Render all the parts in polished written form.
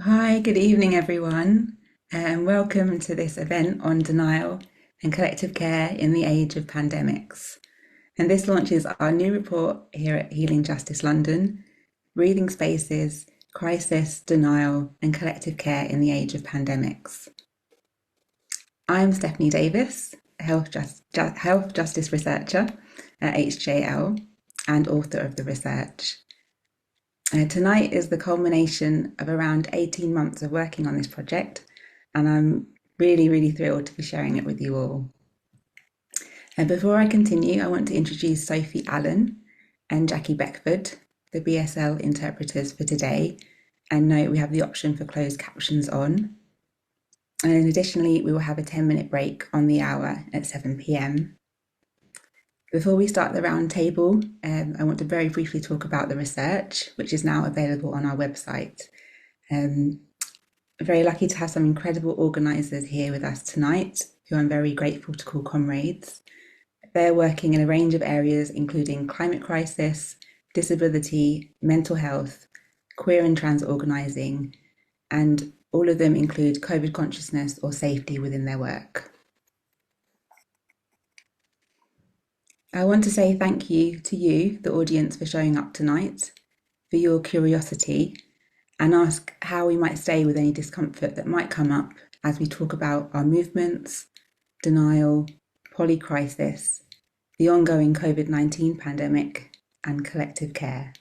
Hi, good evening, everyone, and welcome to this event on denial and collective care in the age of pandemics. And this launches our new report here at Healing Justice London, Breathing Spaces, Crisis, Denial and Collective Care in the Age of Pandemics. I'm Stephanie Davis, Health Justice Researcher at HJL and author of the research. Tonight is the culmination of around 18 months of working on this project, and I'm really thrilled to be sharing it with you all. And before I continue, I want to introduce Sophie Allen and Jackie Beckford, the BSL interpreters for today, and note we have the option for closed captions on. And additionally, we will have a 10-minute break on the hour at 7 p.m. Before we start the roundtable, I want to very briefly talk about the research, which is now available on our website. Very lucky to have some incredible organisers here with us tonight, who I'm very grateful to call comrades. They're working in a range of areas, including climate crisis, disability, mental health, queer and trans organising, and all of them include COVID consciousness or safety within their work. I want to say thank you to you, the audience, for showing up tonight, for your curiosity, and ask how we might stay with any discomfort that might come up as we talk about our movements, denial, polycrisis, the ongoing COVID-19 pandemic, and collective care.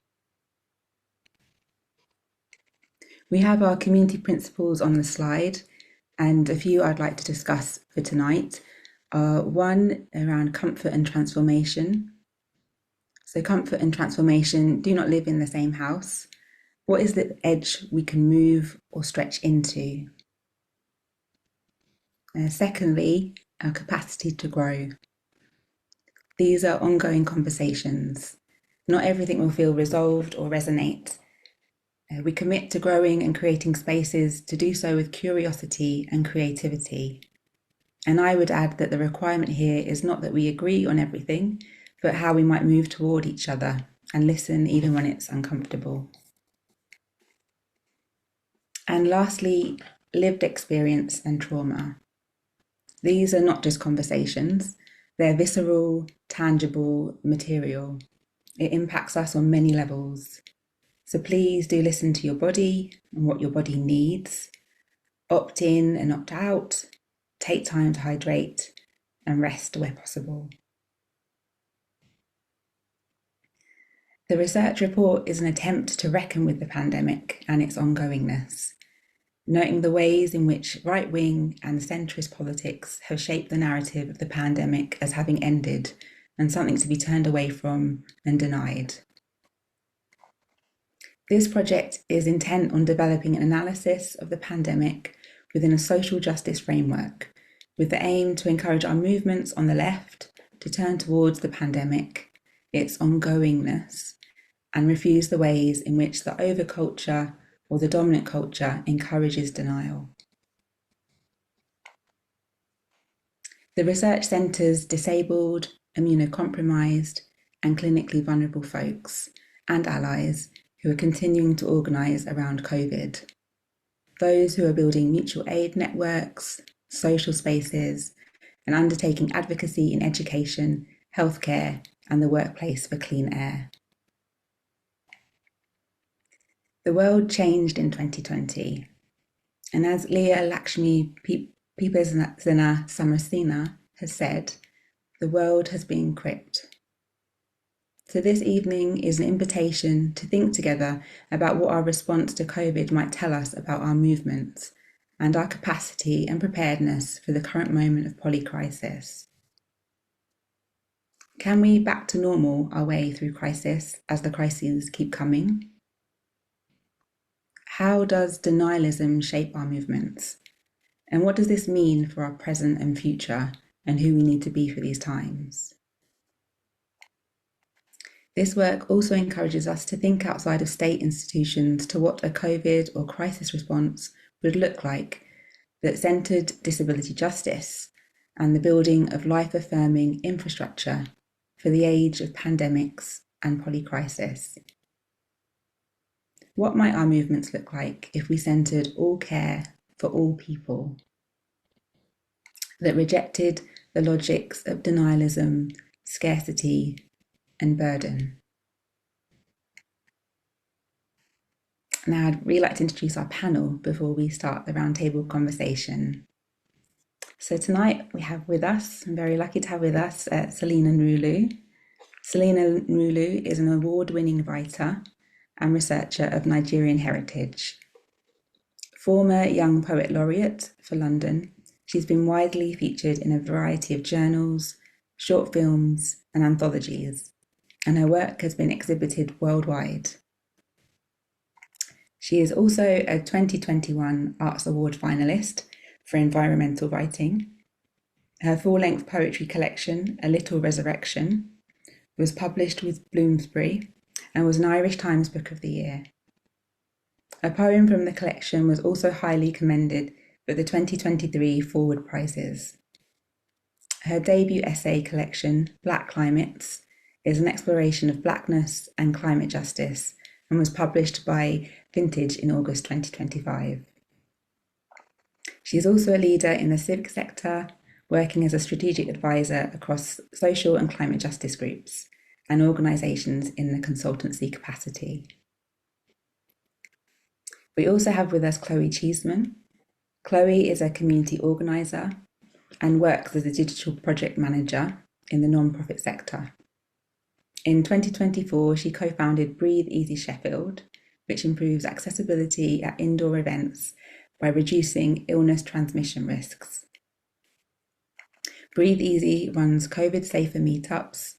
We have our community principles on the slide, and a few I'd like to discuss for tonight are one around comfort and transformation. So comfort and transformation do not live in the same house. What is the edge we can move or stretch into? Secondly, our capacity to grow. These are ongoing conversations. Not everything will feel resolved or resonate. We commit to growing and creating spaces to do so with curiosity and creativity. And I would add that the requirement here is not that we agree on everything, but how we might move toward each other and listen even when it's uncomfortable. And lastly, lived experience and trauma. These are not just conversations, they're visceral, tangible, material. It impacts us on many levels. So please do listen to your body and what your body needs. Opt in and opt out. Take time to hydrate and rest where possible. The research report is an attempt to reckon with the pandemic and its ongoingness, noting the ways in which right-wing and centrist politics have shaped the narrative of the pandemic as having ended and something to be turned away from and denied. This project is intent on developing an analysis of the pandemic within a social justice framework, with the aim to encourage our movements on the left to turn towards the pandemic, its ongoingness, and refuse the ways in which the overculture or the dominant culture encourages denial. The research centres disabled, immunocompromised, and clinically vulnerable folks and allies who are continuing to organise around COVID. Those who are building mutual aid networks, social spaces, and undertaking advocacy in education, healthcare, and the workplace for clean air. The world changed in 2020, and as Leah Lakshmi Pipasana Samasena has said, the world has been cripped. So this evening is an invitation to think together about what our response to COVID might tell us about our movements and our capacity and preparedness for the current moment of polycrisis. Can we back to normal our way through crisis as the crises keep coming? How does denialism shape our movements? And what does this mean for our present and future and who we need to be for these times? This work also encourages us to think outside of state institutions to what a COVID or crisis response would look like that centred disability justice and the building of life-affirming infrastructure for the age of pandemics and polycrisis. What might our movements look like if we centred all care for all people, that rejected the logics of denialism, scarcity, and burden? Now, I'd really like to introduce our panel before we start the roundtable conversation. So tonight we have with us, I'm very lucky to have with us, Selina Nrulu. Selina Nrulu is an award-winning writer and researcher of Nigerian heritage. Former Young Poet Laureate for London, she's been widely featured in a variety of journals, short films, and anthologies, and her work has been exhibited worldwide. She is also a 2021 Arts Award finalist for environmental writing. Her full-length poetry collection, A Little Resurrection, was published with Bloomsbury and was an Irish Times Book of the Year. A poem from the collection was also highly commended for the 2023 Forward Prizes. Her debut essay collection, Black Climates, is an exploration of blackness and climate justice and was published by Vintage in August 2025. She is also a leader in the civic sector, working as a strategic advisor across social and climate justice groups and organisations in the consultancy capacity. We also have with us Chloe Cheeseman. Chloe is a community organiser and works as a digital project manager in the non-profit sector. In 2024, she co-founded Breathe Easy Sheffield, which improves accessibility at indoor events by reducing illness transmission risks. Breathe Easy runs COVID-safer meetups,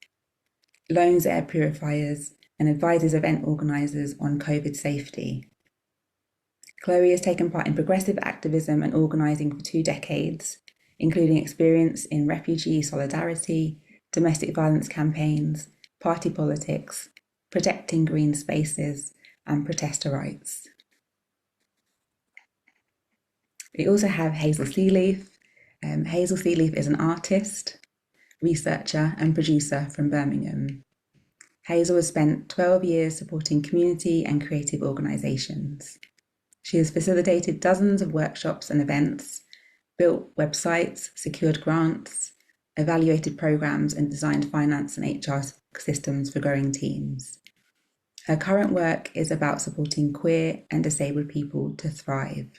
loans air purifiers, and advises event organisers on COVID safety. Chloe has taken part in progressive activism and organising for 2 decades, including experience in refugee solidarity, domestic violence campaigns, party politics, protecting green spaces, and protester rights. We also have Hazel Sealeaf. Hazel Sealeaf is an artist, researcher, and producer from Birmingham. Hazel has spent 12 years supporting community and creative organisations. She has facilitated dozens of workshops and events, built websites, secured grants, evaluated programmes, and designed finance and HR systems for growing teams. Her current work is about supporting queer and disabled people to thrive.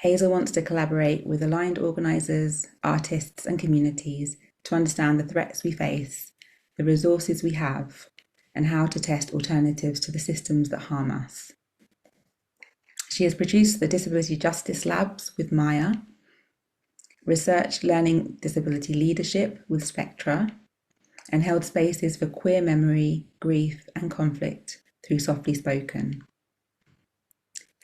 Hazel wants to collaborate with aligned organisers, artists, and communities to understand the threats we face, the resources we have, and how to test alternatives to the systems that harm us. She has produced the Disability Justice Labs with Maya, researched learning disability leadership with Spectra, and held spaces for queer memory, grief, and conflict through Softly Spoken.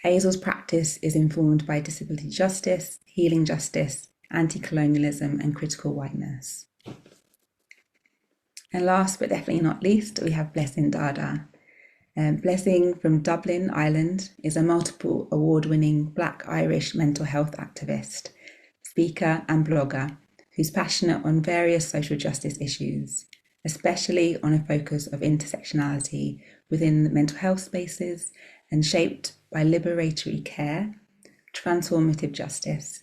Hazel's practice is informed by disability justice, healing justice, anti-colonialism, and critical whiteness. And last but definitely not least, we have Blessing Dada. Blessing from Dublin, Ireland, is a multiple award-winning Black Irish mental health activist, speaker, and blogger who's passionate on various social justice issues, especially on a focus of intersectionality within the mental health spaces and shaped by liberatory care, transformative justice,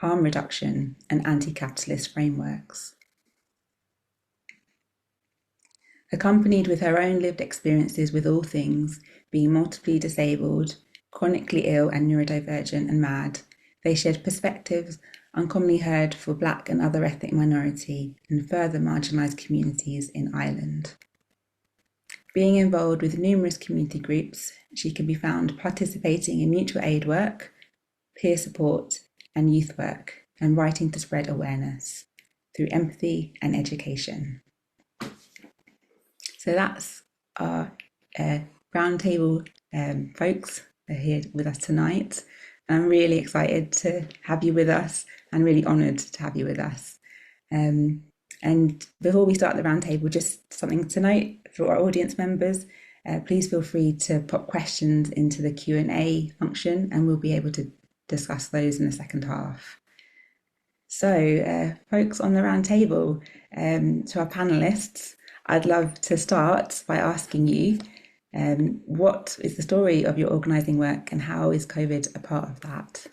harm reduction, and anti-capitalist frameworks. Accompanied with her own lived experiences with all things, being multiply disabled, chronically ill and neurodivergent and mad, they shared perspectives uncommonly heard for Black and other ethnic minority and further marginalised communities in Ireland. Being involved with numerous community groups, she can be found participating in mutual aid work, peer support, and youth work, and writing to spread awareness through empathy and education. So that's our roundtable folks are here with us tonight. I'm really excited to have you with us and really honoured to have you with us. And before we start the roundtable, just something to note for our audience members, please feel free to pop questions into the Q&A function and we'll be able to discuss those in the second half. So folks on the roundtable, to our panellists, I'd love to start by asking you, What is the story of your organising work and how is COVID a part of that?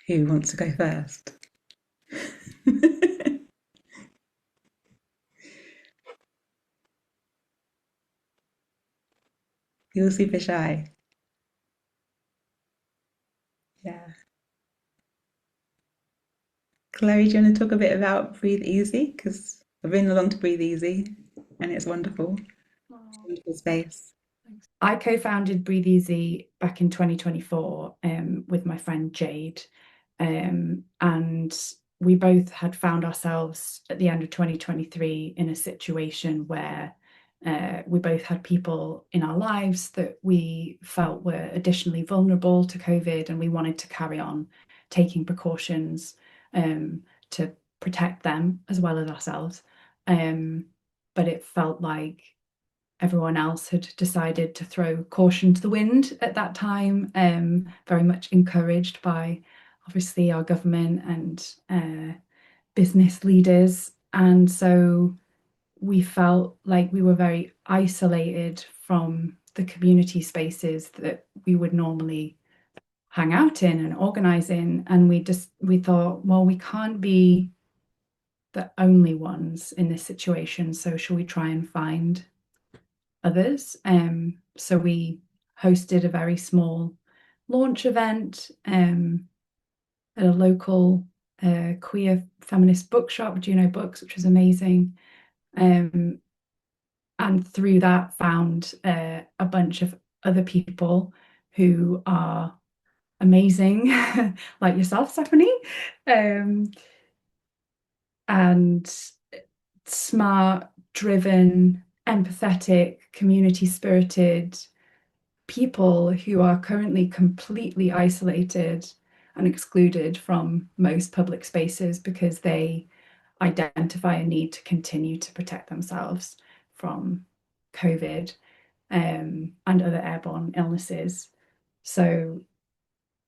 Who wants to go first? You're super shy. Yeah. Chloe, do you want to talk a bit about Breathe Easy? Because I've been along to Breathe Easy and it's wonderful. Oh, Wonderful space. thanks. I co-founded Breathe Easy back in 2024 with my friend Jade. And we both had found ourselves at the end of 2023 in a situation where we both had people in our lives that we felt were additionally vulnerable to COVID, and we wanted to carry on taking precautions to protect them as well as ourselves. Um, but it felt like everyone else had decided to throw caution to the wind at that time, very much encouraged by obviously our government and business leaders. And so we felt like we were very isolated from the community spaces that we would normally hang out in and organize in. And we thought, well, we can't be the only ones in this situation. So shall we try and find others? So we hosted a very small launch event at a local queer feminist bookshop, Juno Books, which was amazing. Um, and through that, found a bunch of other people who are amazing, like yourself, Stephanie, um, and smart, driven, empathetic, community spirited people who are currently completely isolated and excluded from most public spaces because they identify a need to continue to protect themselves from COVID and other airborne illnesses. So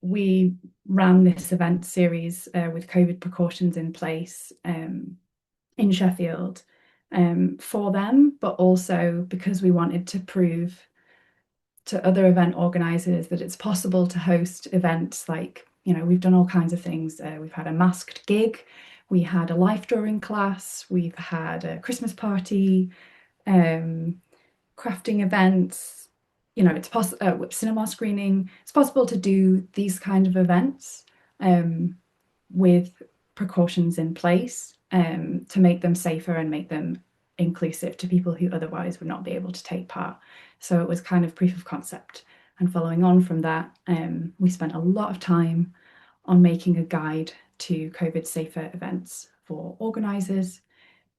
we ran this event series with COVID precautions in place in Sheffield for them, but also because we wanted to prove to other event organizers that it's possible to host events like, we've done all kinds of things. We've had a masked gig, we had a life drawing class, we've had a Christmas party, um, crafting events, it's possible, cinema screening. It's possible to do these kind of events um, with precautions in place to make them safer and make them inclusive to people who otherwise would not be able to take part. So it was kind of proof of concept. And following on from that, we spent a lot of time on making a guide to COVID safer events for organisers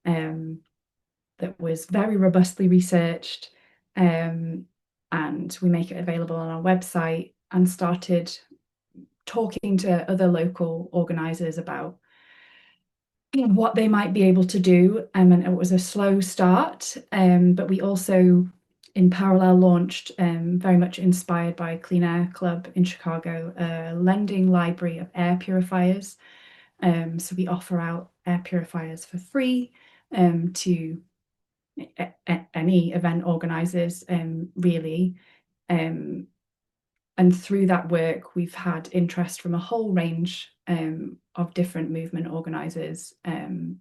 that was very robustly researched. And we make it available on our website and started talking to other local organisers about what they might be able to do. And it was a slow start, but we also, in parallel, launched, very much inspired by Clean Air Club in Chicago, a lending library of air purifiers. So we offer out air purifiers for free to any event organisers, really. Um, and through that work, we've had interest from a whole range of different movement organisers,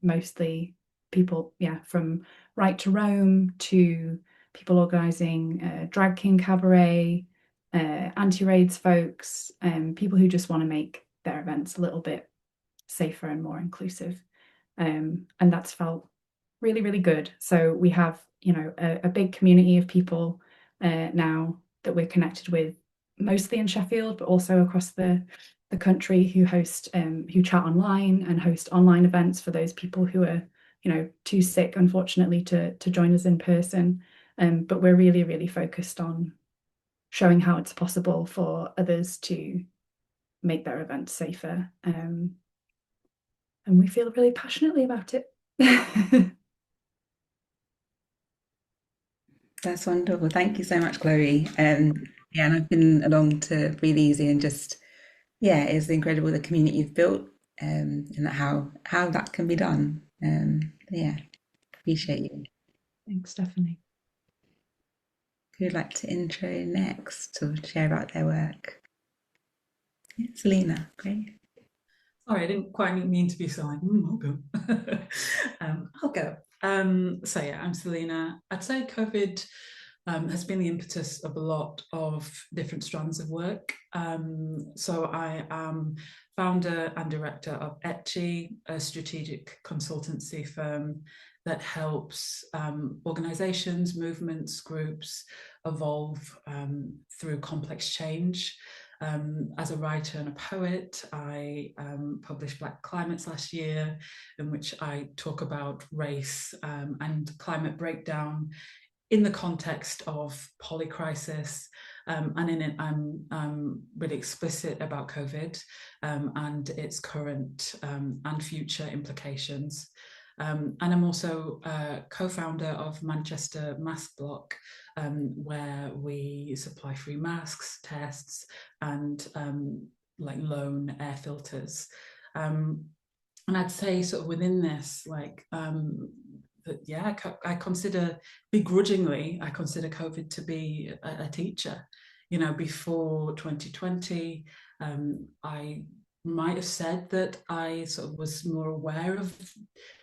mostly people, from Right to Roam to people organising Drag King Cabaret, anti-raids folks, people who just want to make their events a little bit safer and more inclusive. And that's felt really, really good. So we have, a big community of people now that we're connected with, mostly in Sheffield, but also across the country, who chat online and host online events for those people who are, too sick, unfortunately, to join us in person. But we're really, really focused on showing how it's possible for others to make their events safer. And we feel really passionately about it. That's wonderful. Thank you so much, Chloe. Yeah, and I've been along to Breathe Easy and just, yeah, it's incredible the community you've built and how that can be done. Yeah. Appreciate you. Thanks, Stephanie. Who would like to intro next to share about their work? Yeah, Selena, great. Sorry, I didn't quite mean to be so like, I'll go. I'll go. So yeah, I'm Selena. I'd say COVID has been the impetus of a lot of different strands of work. So I am founder and director of ETCHI, a strategic consultancy firm that helps organizations, movements, groups evolve through complex change. As a writer and a poet, I published Black Climates last year, in which I talk about race and climate breakdown in the context of polycrisis. And in it, I'm really explicit about COVID and its current and future implications. And I'm also co-founder of Manchester Mask Block, where we supply free masks, tests, and like loan air filters. And I'd say sort of within this, like that, yeah, I consider begrudgingly, I consider COVID to be a teacher. You know, before 2020, I might have said that I sort of was more aware of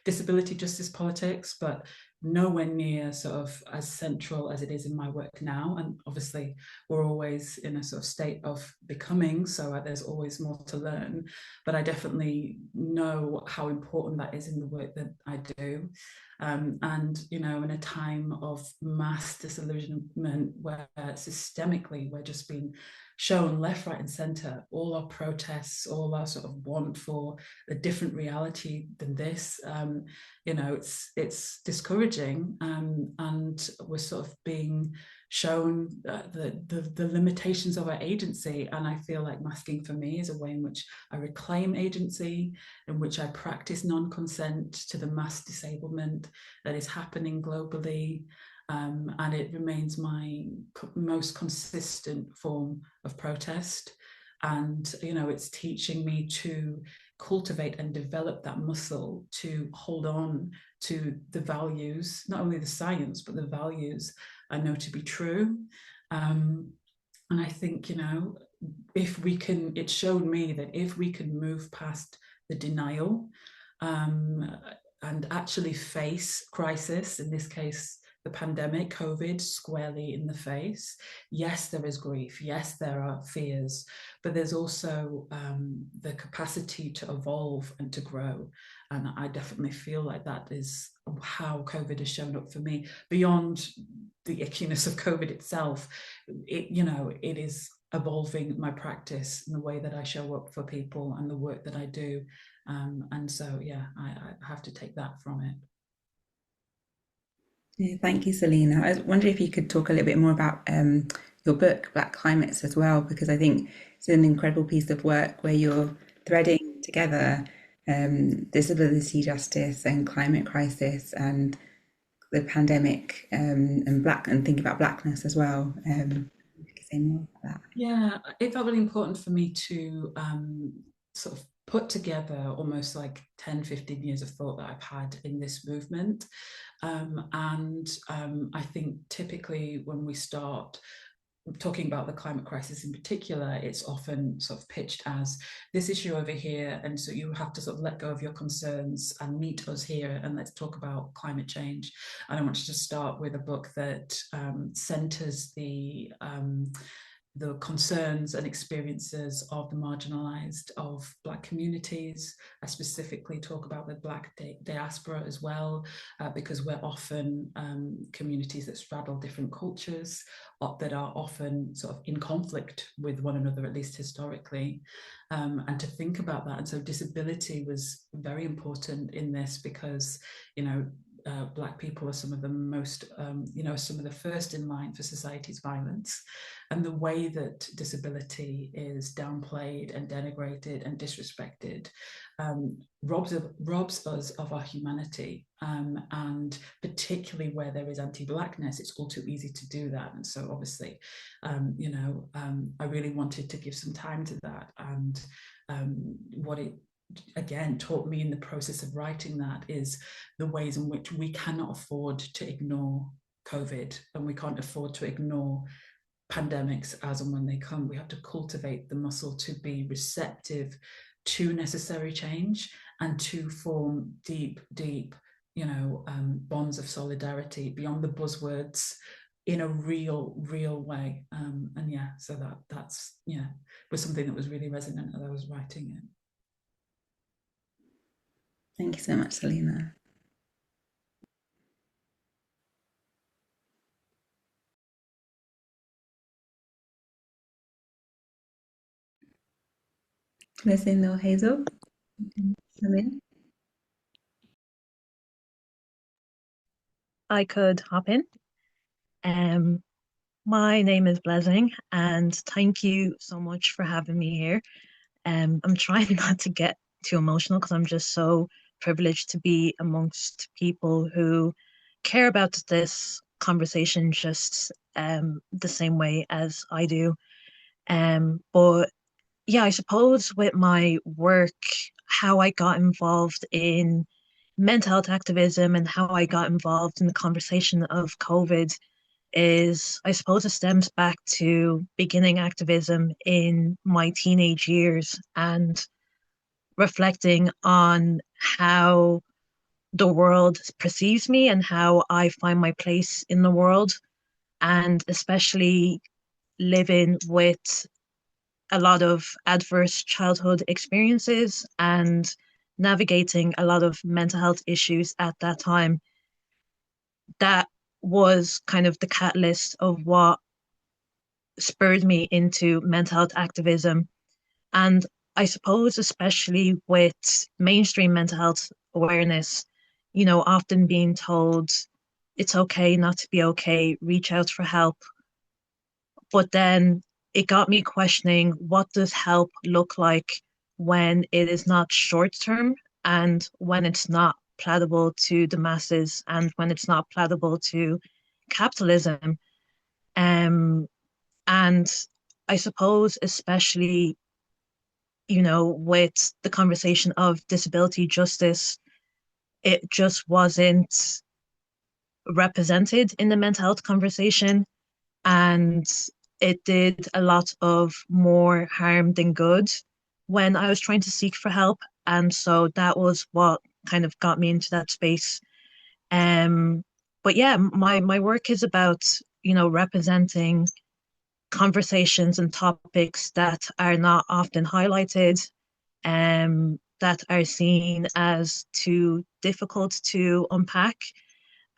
disability justice politics, but nowhere near sort of as central as it is in my work now. And obviously, we're always in a sort of state of becoming, so there's always more to learn. But I definitely know how important that is in the work that I do. And, you know, in a time of mass disillusionment where systemically we're just being shown left, right, and centre all our protests, all our sort of want for a different reality than this, you know, it's discouraging, and we're sort of being shown the limitations of our agency. And I feel like masking for me is a way in which I reclaim agency, in which I practice non-consent to the mass disablement that is happening globally. And it remains my most consistent form of protest. And, you know, it's teaching me to cultivate and develop that muscle to hold on to the values, not only the science, but the values I know to be true. And I think, you know, if we can, it showed me that if we can move past the denial and actually face crisis, in this case, the pandemic, COVID, squarely in the face. Yes, there is grief. Yes, there are fears, but there's also the capacity to evolve and to grow. And I definitely feel like that is how COVID has shown up for me. Beyond the ickiness of COVID itself, you know, it is evolving my practice and the way that I show up for people and the work that I do. And so, yeah, I have to take that from it. Yeah, thank you, Selena. I was wondering if you could talk a little bit more about your book, Black Climates, as well, because I think it's an incredible piece of work where you're threading together disability justice and climate crisis and the pandemic and black and thinking about blackness as well. If you could say more about that. Yeah, it felt really important for me to sort of put together almost like 10, 15 years of thought that I've had in this movement. And I think typically when we start talking about the climate crisis in particular, it's often sort of pitched as this issue over here, and so you have to sort of let go of your concerns and meet us here and let's talk about climate change. And I wanted to start with a book that centers the concerns and experiences of the marginalized, of Black communities. I specifically talk about the Black diaspora as well, because we're often communities that straddle different cultures, that are often sort of in conflict with one another, at least historically, and to think about that. And so disability was very important in this because, you know, Black people are some of the most, you know, some of the first in line for society's violence. And the way that disability is downplayed and denigrated and disrespected robs us of our humanity. And particularly where there is anti-Blackness, it's all too easy to do that. And so obviously, you know, I really wanted to give some time to that. And what it again taught me in the process of writing that is the ways in which we cannot afford to ignore COVID, and we can't afford to ignore pandemics as and when they come. We have to cultivate the muscle to be receptive to necessary change and to form deep, deep, bonds of solidarity beyond the buzzwords in a real way. And yeah, so that's was something that was really resonant as I was writing it. Thank you so much, Selena. Leslie or Hazel, come in. I could hop in. My name is Blessing, and thank you so much for having me here. I'm trying not to get too emotional because I'm just so privileged to be amongst people who care about this conversation just the same way as I do. But yeah, I suppose with my work, how I got involved in mental health activism and how I got involved in the conversation of COVID is, I suppose, it stems back to beginning activism in my teenage years and reflecting on how the world perceives me and how I find my place in the world, and especially living with a lot of adverse childhood experiences and navigating a lot of mental health issues at that time. That was kind of the catalyst of what spurred me into mental health activism. And I suppose, especially with mainstream mental health awareness, often being told it's okay not to be okay, reach out for help. But then it got me questioning, what does help look like when it is not short term and when it's not palatable to the masses and when it's not palatable to capitalism. And I suppose, especially, with the conversation of disability justice, it just wasn't represented in the mental health conversation. And it did a lot of more harm than good when I was trying to seek for help. And so that was what kind of got me into that space. But yeah, my work is about, representing conversations and topics that are not often highlighted, that are seen as too difficult to unpack.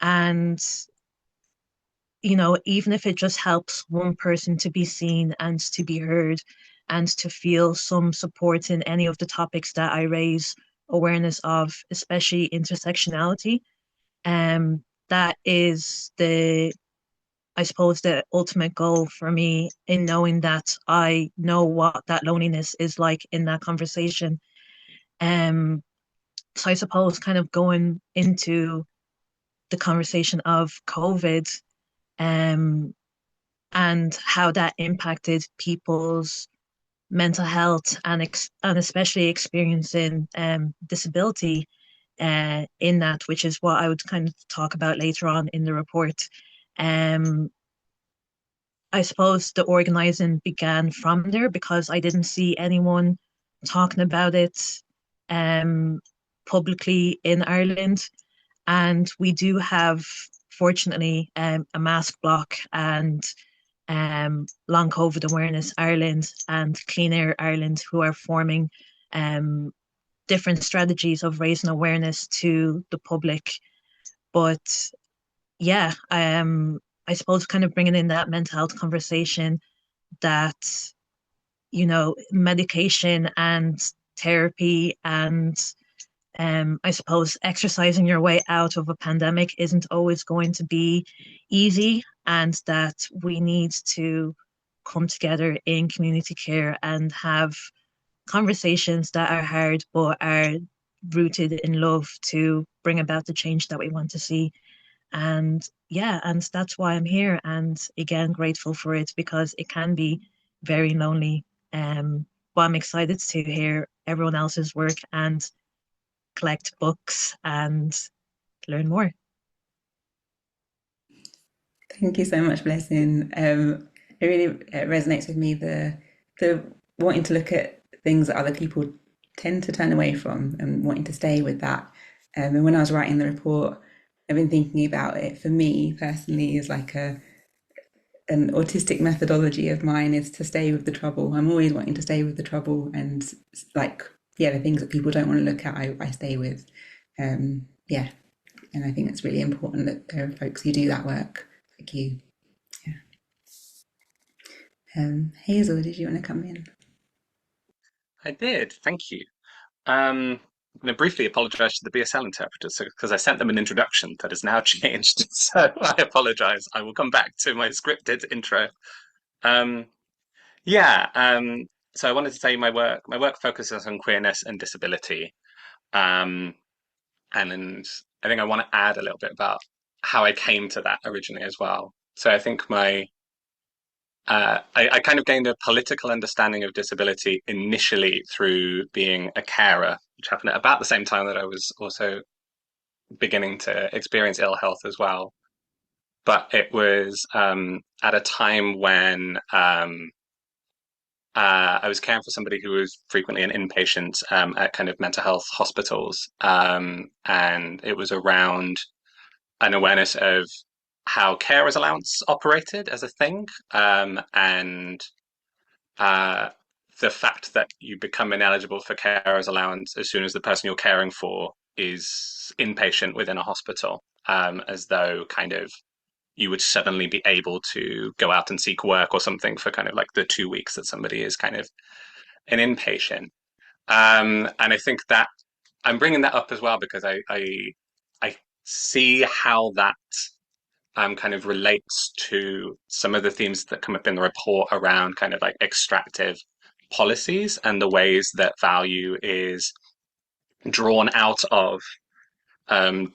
And, even if it just helps one person to be seen and to be heard and to feel some support in any of the topics that I raise awareness of, especially intersectionality, that is I suppose, the ultimate goal for me, in knowing that I know what that loneliness is like in that conversation. So I suppose, kind of going into the conversation of COVID, and how that impacted people's mental health and especially experiencing disability in that, which is what I would kind of talk about later on in the report. Um, I suppose the organising began from there because I didn't see anyone talking about it publicly in Ireland. And we do have, fortunately, a mask block and Long COVID Awareness Ireland and Clean Air Ireland, who are forming different strategies of raising awareness to the public. But yeah, I suppose, kind of bringing in that mental health conversation, that, medication and therapy and I suppose exercising your way out of a pandemic isn't always going to be easy, and that we need to come together in community care and have conversations that are hard but are rooted in love to bring about the change that we want to see. And yeah, and that's why I'm here. And again, grateful for it because it can be very lonely. but I'm excited to hear everyone else's work and collect books and learn more. Thank you so much, Blessing. It really resonates with me, the wanting to look at things that other people tend to turn away from and wanting to stay with that. And when I was writing the report, I've been thinking about it for me personally as like an autistic methodology of mine is to stay with the trouble. I'm always wanting to stay with the trouble, and like, yeah, the things that people don't want to look at, I stay with. Yeah, and I think it's really important that there are folks who do that work, like you. Yeah. Hazel, did you want to come in? I did, thank you. I'm going to briefly apologise to the BSL interpreters because I sent them an introduction that has now changed. So I apologise. I will come back to my scripted intro. Um, yeah, so I wanted to say my work focuses on queerness and disability. Um, and I think I want to add a little bit about how I came to that originally as well. So I think I kind of gained a political understanding of disability initially through being a carer, which happened at about the same time that I was also beginning to experience ill health as well. But it was at a time when I was caring for somebody who was frequently an inpatient at kind of mental health hospitals. And it was around an awareness of how carers allowance operated as a thing, and uh, the fact that you become ineligible for carers allowance as soon as the person you're caring for is inpatient within a hospital, as though kind of you would suddenly be able to go out and seek work or something for kind of like the 2 weeks that somebody is kind of an inpatient. And I think that I'm bringing that up as well because I see how that kind of relates to some of the themes that come up in the report around kind of like extractive policies and the ways that value is drawn out of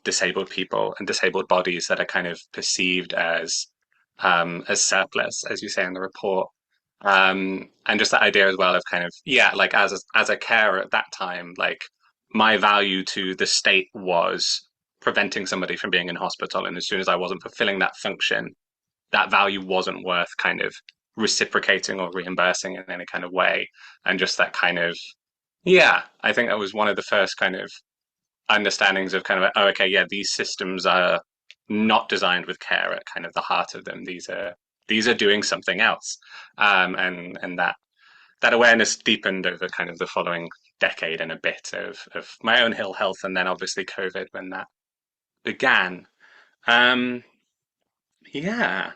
disabled people and disabled bodies that are kind of perceived as surplus, as you say in the report. And just that idea as well of kind of, yeah, like as a carer at that time, like my value to the state was preventing somebody from being in hospital. And as soon as I wasn't fulfilling that function, that value wasn't worth kind of reciprocating or reimbursing in any kind of way. And just that kind of, yeah, I think that was one of the first kind of understandings of kind of, oh, okay, yeah, these systems are not designed with care at kind of the heart of them. These are doing something else, and that awareness deepened over kind of the following decade and a bit of my own ill health, and then obviously COVID when that began. Um, yeah.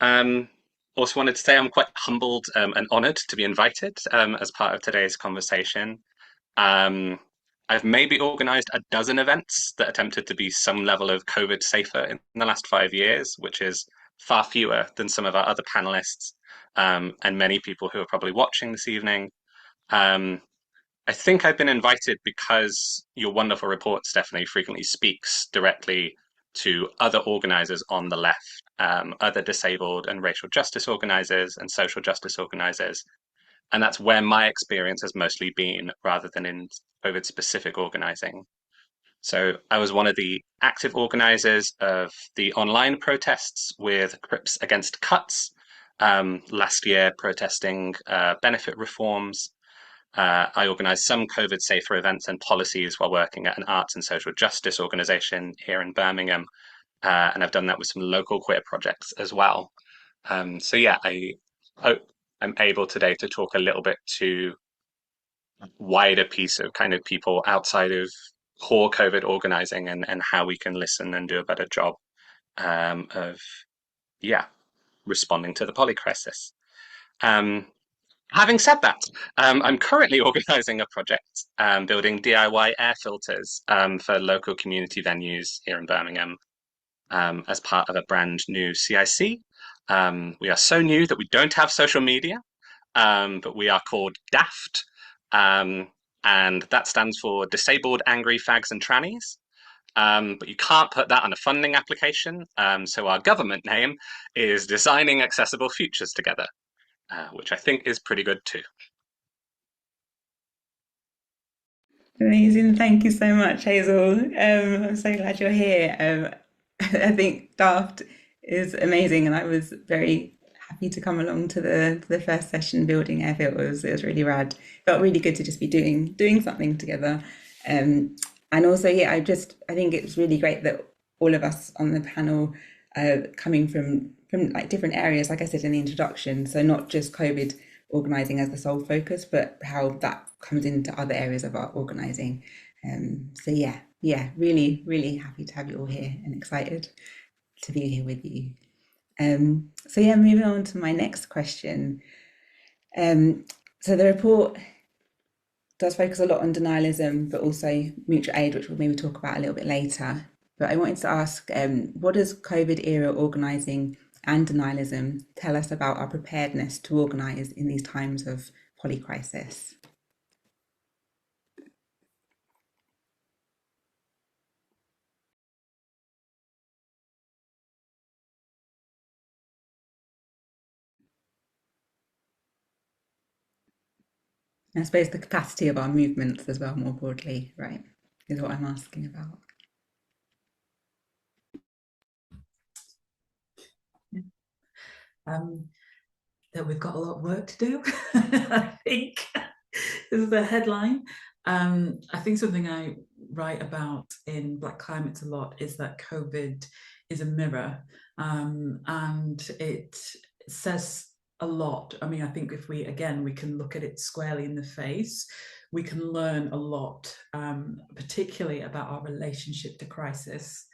Um, Also wanted to say I'm quite humbled and honoured to be invited as part of today's conversation. Um, I've maybe organised a dozen events that attempted to be some level of COVID safer in the last 5 years, which is far fewer than some of our other panelists and many people who are probably watching this evening. Um, I think I've been invited because your wonderful report, Stephanie, frequently speaks directly to other organisers on the left, other disabled and racial justice organisers and social justice organisers. And that's where my experience has mostly been rather than in COVID specific organising. So I was one of the active organisers of the online protests with Crips Against Cuts last year, protesting benefit reforms. I organised some COVID safer events and policies while working at an arts and social justice organisation here in Birmingham. And I've done that with some local queer projects as well. So yeah, I hope I'm able today to talk a little bit to a wider piece of kind of people outside of core COVID organising and how we can listen and do a better job of, yeah, responding to the polycrisis. Um, Having said that, I'm currently organising a project building DIY air filters for local community venues here in Birmingham as part of a brand new CIC. We are so new that we don't have social media, but we are called DAFT, and that stands for Disabled, Angry, Fags and Trannies. But you can't put that on a funding application, so our government name is Designing Accessible Futures Together, which I think is pretty good too. Amazing. Thank you so much, Hazel. I'm so glad you're here. I think Daft is amazing, and I was very happy to come along to the first session building Ev. It was really rad. Felt really good to just be doing something together. And also, yeah, I think it's really great that all of us on the panel coming from like different areas, like I said in the introduction. So not just COVID organising as the sole focus, but how that comes into other areas of our organising. So yeah, really, really happy to have you all here and excited to be here with you. So yeah, moving on to my next question. So the report does focus a lot on denialism, but also mutual aid, which we'll maybe talk about a little bit later. But I wanted to ask, what does COVID era organising and denialism tell us about our preparedness to organise in these times of polycrisis? I suppose the capacity of our movements as well, more broadly, right, is what I'm asking about. That we've got a lot of work to do, I think is the headline. I think something I write about in Black Climates a lot is that COVID is a mirror, and it says a lot. I mean, I think if we can look at it squarely in the face, we can learn a lot, particularly about our relationship to crisis,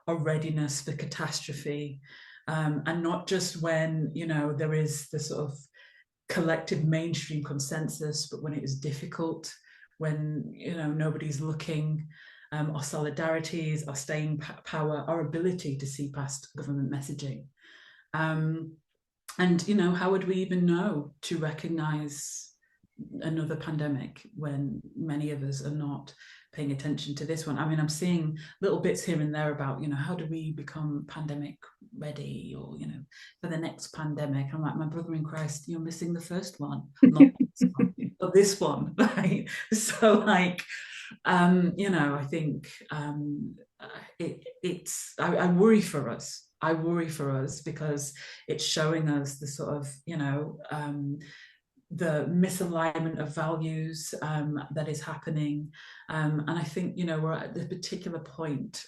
our readiness for catastrophe, and not just when, there is the sort of collective mainstream consensus, but when it is difficult, when, nobody's looking, our solidarities, our staying power, our ability to see past government messaging. And, how would we even know to recognize another pandemic when many of us are not paying attention to this one? I mean, I'm seeing little bits here and there about, how do we become pandemic ready, or, for the next pandemic. I'm like, my brother in Christ, you're missing the first one, not this one, but this one, right? So like, I think I worry for us. I worry for us because it's showing us the sort of, the misalignment of values that is happening. And I think, we're at this particular point,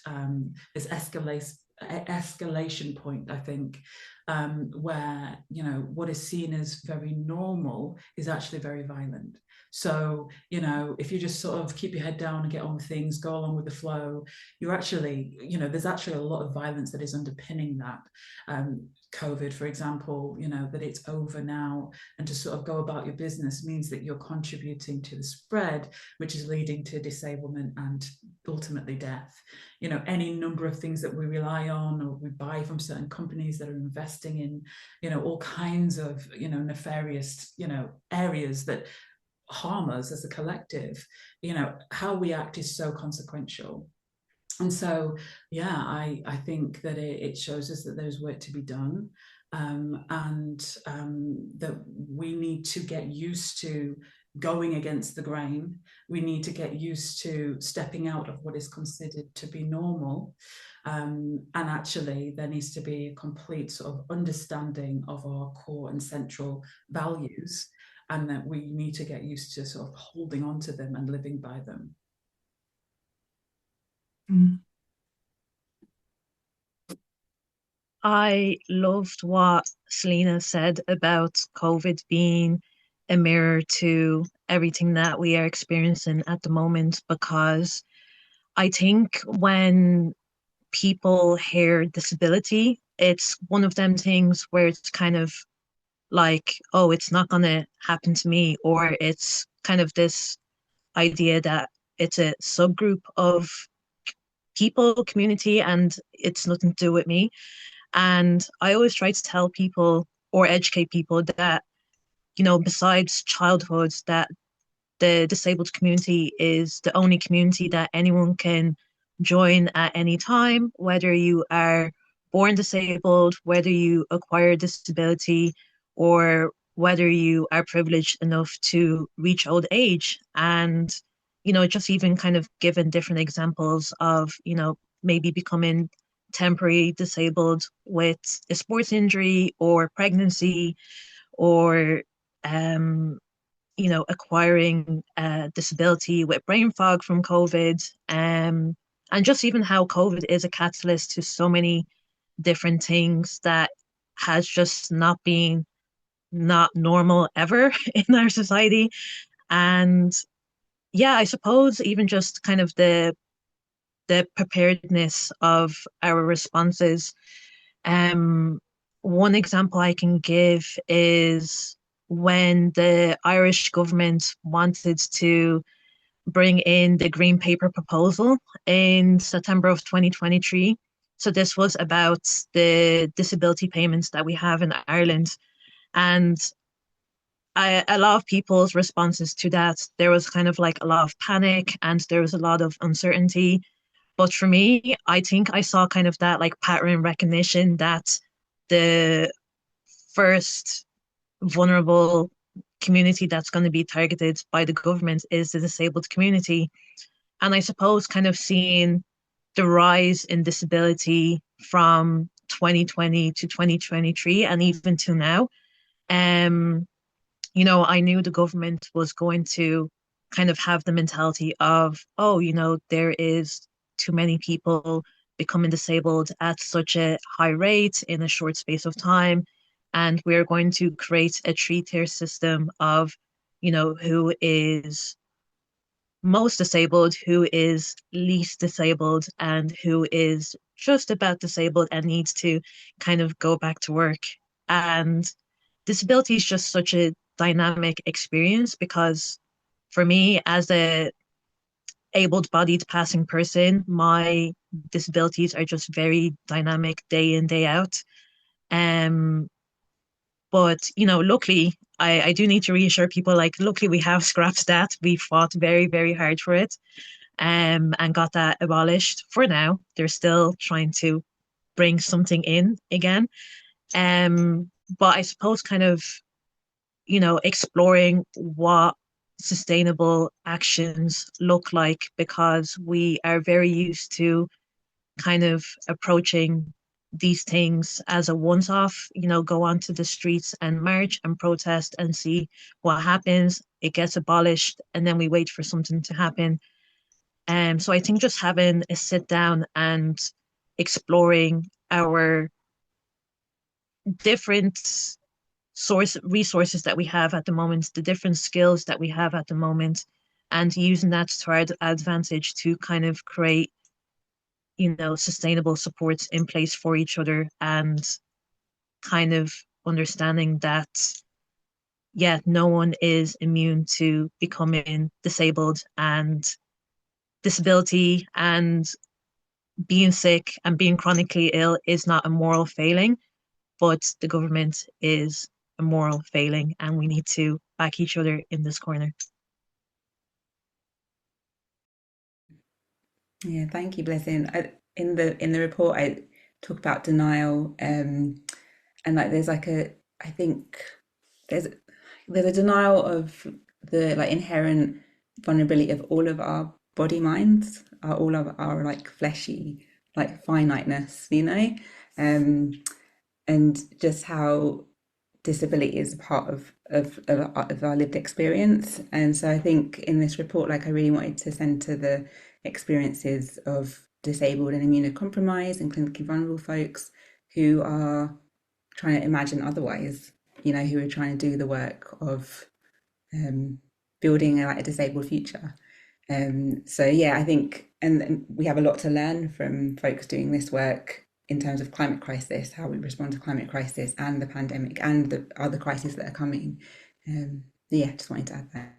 this escalation point, I think, where, what is seen as very normal is actually very violent. So, if you just sort of keep your head down and get on with things, go along with the flow, you're actually, there's actually a lot of violence that is underpinning that. COVID, for example, that it's over now, and to sort of go about your business means that you're contributing to the spread, which is leading to disablement and ultimately death. Any number of things that we rely on or we buy from certain companies that are investing in, all kinds of, nefarious, areas that harm us as a collective, how we act is so consequential. And so, yeah, I think that it shows us that there's work to be done, and that we need to get used to going against the grain. We need to get used to stepping out of what is considered to be normal. And actually, there needs to be a complete sort of understanding of our core and central values, and that we need to get used to sort of holding on to them and living by them. I loved what Selena said about COVID being a mirror to everything that we are experiencing at the moment, because I think when people hear disability, it's one of them things where it's kind of like, oh, it's not going to happen to me, or it's kind of this idea that it's a subgroup of people, community, and it's nothing to do with me. And I always try to tell people or educate people that, besides childhood, that the disabled community is the only community that anyone can join at any time, whether you are born disabled, whether you acquire disability, or whether you are privileged enough to reach old age. And, just even kind of given different examples of, maybe becoming temporary disabled with a sports injury or pregnancy, or acquiring a disability with brain fog from COVID, and just even how COVID is a catalyst to so many different things that has just not normal ever in our society. And yeah, I suppose even just kind of the preparedness of our responses. One example I can give is when the Irish government wanted to bring in the Green Paper proposal in September of 2023. So this was about the disability payments that we have in Ireland. And a lot of people's responses to that, there was kind of like a lot of panic and there was a lot of uncertainty. But for me, I think I saw kind of that like pattern recognition that the first vulnerable community that's going to be targeted by the government is the disabled community. And I suppose kind of seeing the rise in disability from 2020 to 2023 and even to now, um, I knew the government was going to kind of have the mentality of, oh, there is too many people becoming disabled at such a high rate in a short space of time. And we're going to create a three-tier system of, who is most disabled, who is least disabled, and who is just about disabled and needs to kind of go back to work. And disability is just such a dynamic experience because for me, as a able-bodied passing person, my disabilities are just very dynamic day in, day out. Um, but luckily, I do need to reassure people, like, luckily we have scrapped that. We fought very, very hard for it, and got that abolished. For now, they're still trying to bring something in again. But I suppose kind of, exploring what sustainable actions look like, because we are very used to kind of approaching these things as a once off, go onto the streets and march and protest and see what happens. It gets abolished and then we wait for something to happen. So I think just having a sit down and exploring our different source resources that we have at the moment, the different skills that we have at the moment, and using that to our advantage to kind of create, sustainable supports in place for each other, and kind of understanding that, yeah, no one is immune to becoming disabled, and disability and being sick and being chronically ill is not a moral failing, but the government is a moral failing, and we need to back each other in this corner. Yeah, thank you, Blessing. In the report, I talk about denial, and like I think there's there's a denial of the like inherent vulnerability of all of our body minds, all of our like fleshy like finiteness, and just how disability is a part of our lived experience. And so I think in this report, like I really wanted to centre the experiences of disabled and immunocompromised and clinically vulnerable folks who are trying to imagine otherwise, who are trying to do the work of building a disabled future. So yeah, I think, and we have a lot to learn from folks doing this work in terms of climate crisis, how we respond to climate crisis and the pandemic and the other crises that are coming. Yeah, just wanted to add that.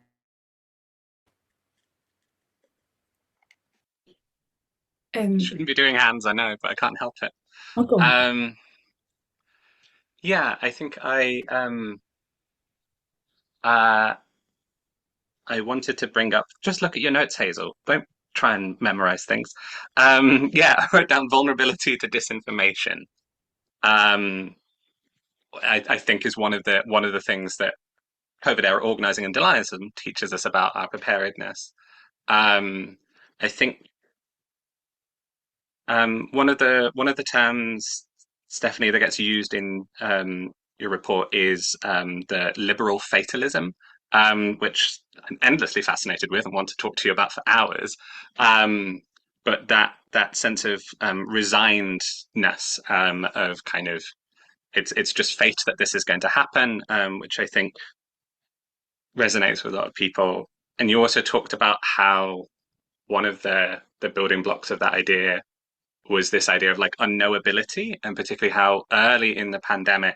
Shouldn't be doing hands, I know, but I can't help it. Oh, go on. Yeah, I think uh, I wanted to bring up, just look at your notes, Hazel. Don't try and memorize things. Yeah, I wrote down vulnerability to disinformation. Um, I think is one of the things that COVID era organizing and denialism teaches us about our preparedness. I think one of the terms, Stephanie, that gets used in your report is the liberal fatalism, which I'm endlessly fascinated with and want to talk to you about for hours. But that sense of resignedness, of kind of it's just fate that this is going to happen, which I think resonates with a lot of people. And you also talked about how one of the building blocks of that idea was this idea of like unknowability, and particularly how early in the pandemic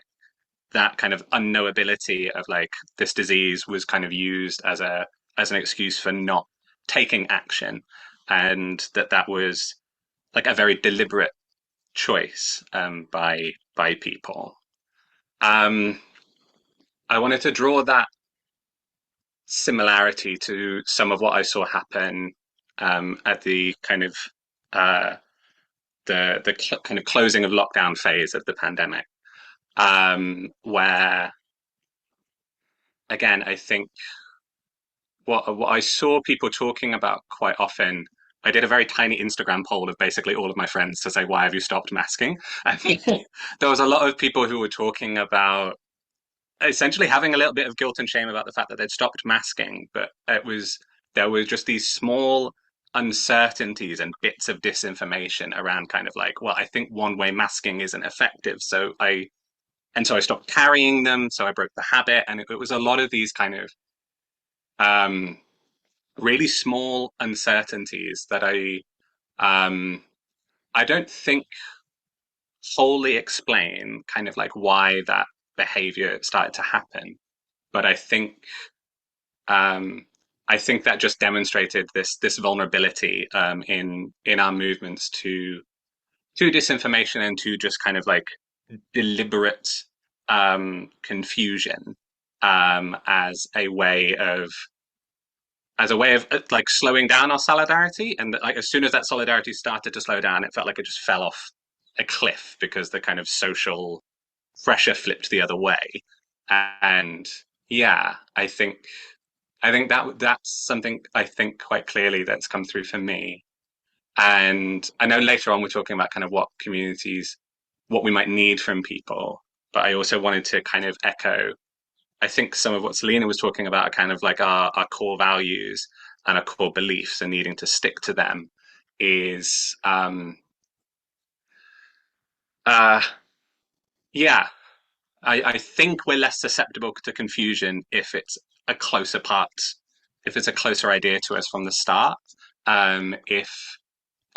that kind of unknowability of like this disease was kind of used as an excuse for not taking action, and that was like a very deliberate choice, by people. Um, I wanted to draw that similarity to some of what I saw happen at the kind of uh, the kind of closing of lockdown phase of the pandemic, where again I think what I saw people talking about quite often. I did a very tiny Instagram poll of basically all of my friends to say, why have you stopped masking? I think there was a lot of people who were talking about essentially having a little bit of guilt and shame about the fact that they'd stopped masking, but there were just these small uncertainties and bits of disinformation around kind of like, well, I think one-way masking isn't effective, so I stopped carrying them, so I broke the habit, and it was a lot of these kind of um, really small uncertainties that I don't think wholly explain kind of like why that behavior started to happen. But um, I think that just demonstrated this vulnerability, in our movements to disinformation and to just kind of like deliberate confusion, as a way of like slowing down our solidarity. And like as soon as that solidarity started to slow down, it felt like it just fell off a cliff because the kind of social pressure flipped the other way. And yeah, I think that's something I think quite clearly that's come through for me. And I know later on we're talking about kind of what we might need from people, but I also wanted to kind of echo, I think some of what Selena was talking about are kind of like our core values and our core beliefs and needing to stick to them is, uh, yeah, I think we're less susceptible to confusion a closer part, if it's a closer idea to us from the start. If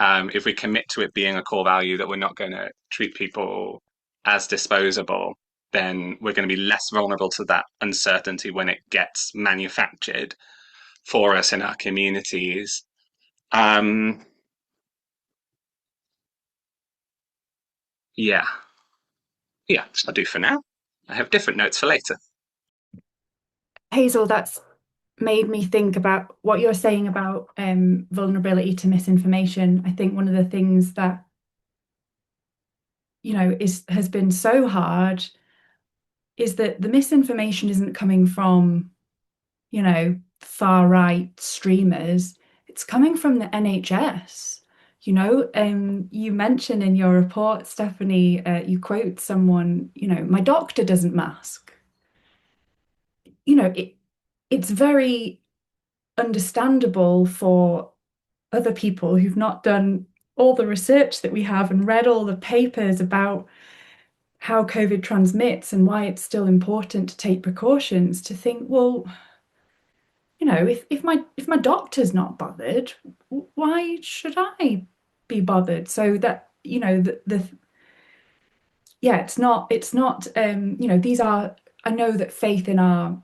if we commit to it being a core value that we're not going to treat people as disposable, then we're going to be less vulnerable to that uncertainty when it gets manufactured for us in our communities. Um, yeah, yeah, I'll do for now. I have different notes for later. Hazel, that's made me think about what you're saying about vulnerability to misinformation. I think one of the things that has been so hard is that the misinformation isn't coming from far right streamers. It's coming from the NHS. You mention in your report, Stephanie, you quote someone, my doctor doesn't mask. It's very understandable for other people who've not done all the research that we have and read all the papers about how COVID transmits and why it's still important to take precautions, to think, well, if my doctor's not bothered, why should I be bothered? So that, it's not these are, I know that faith in our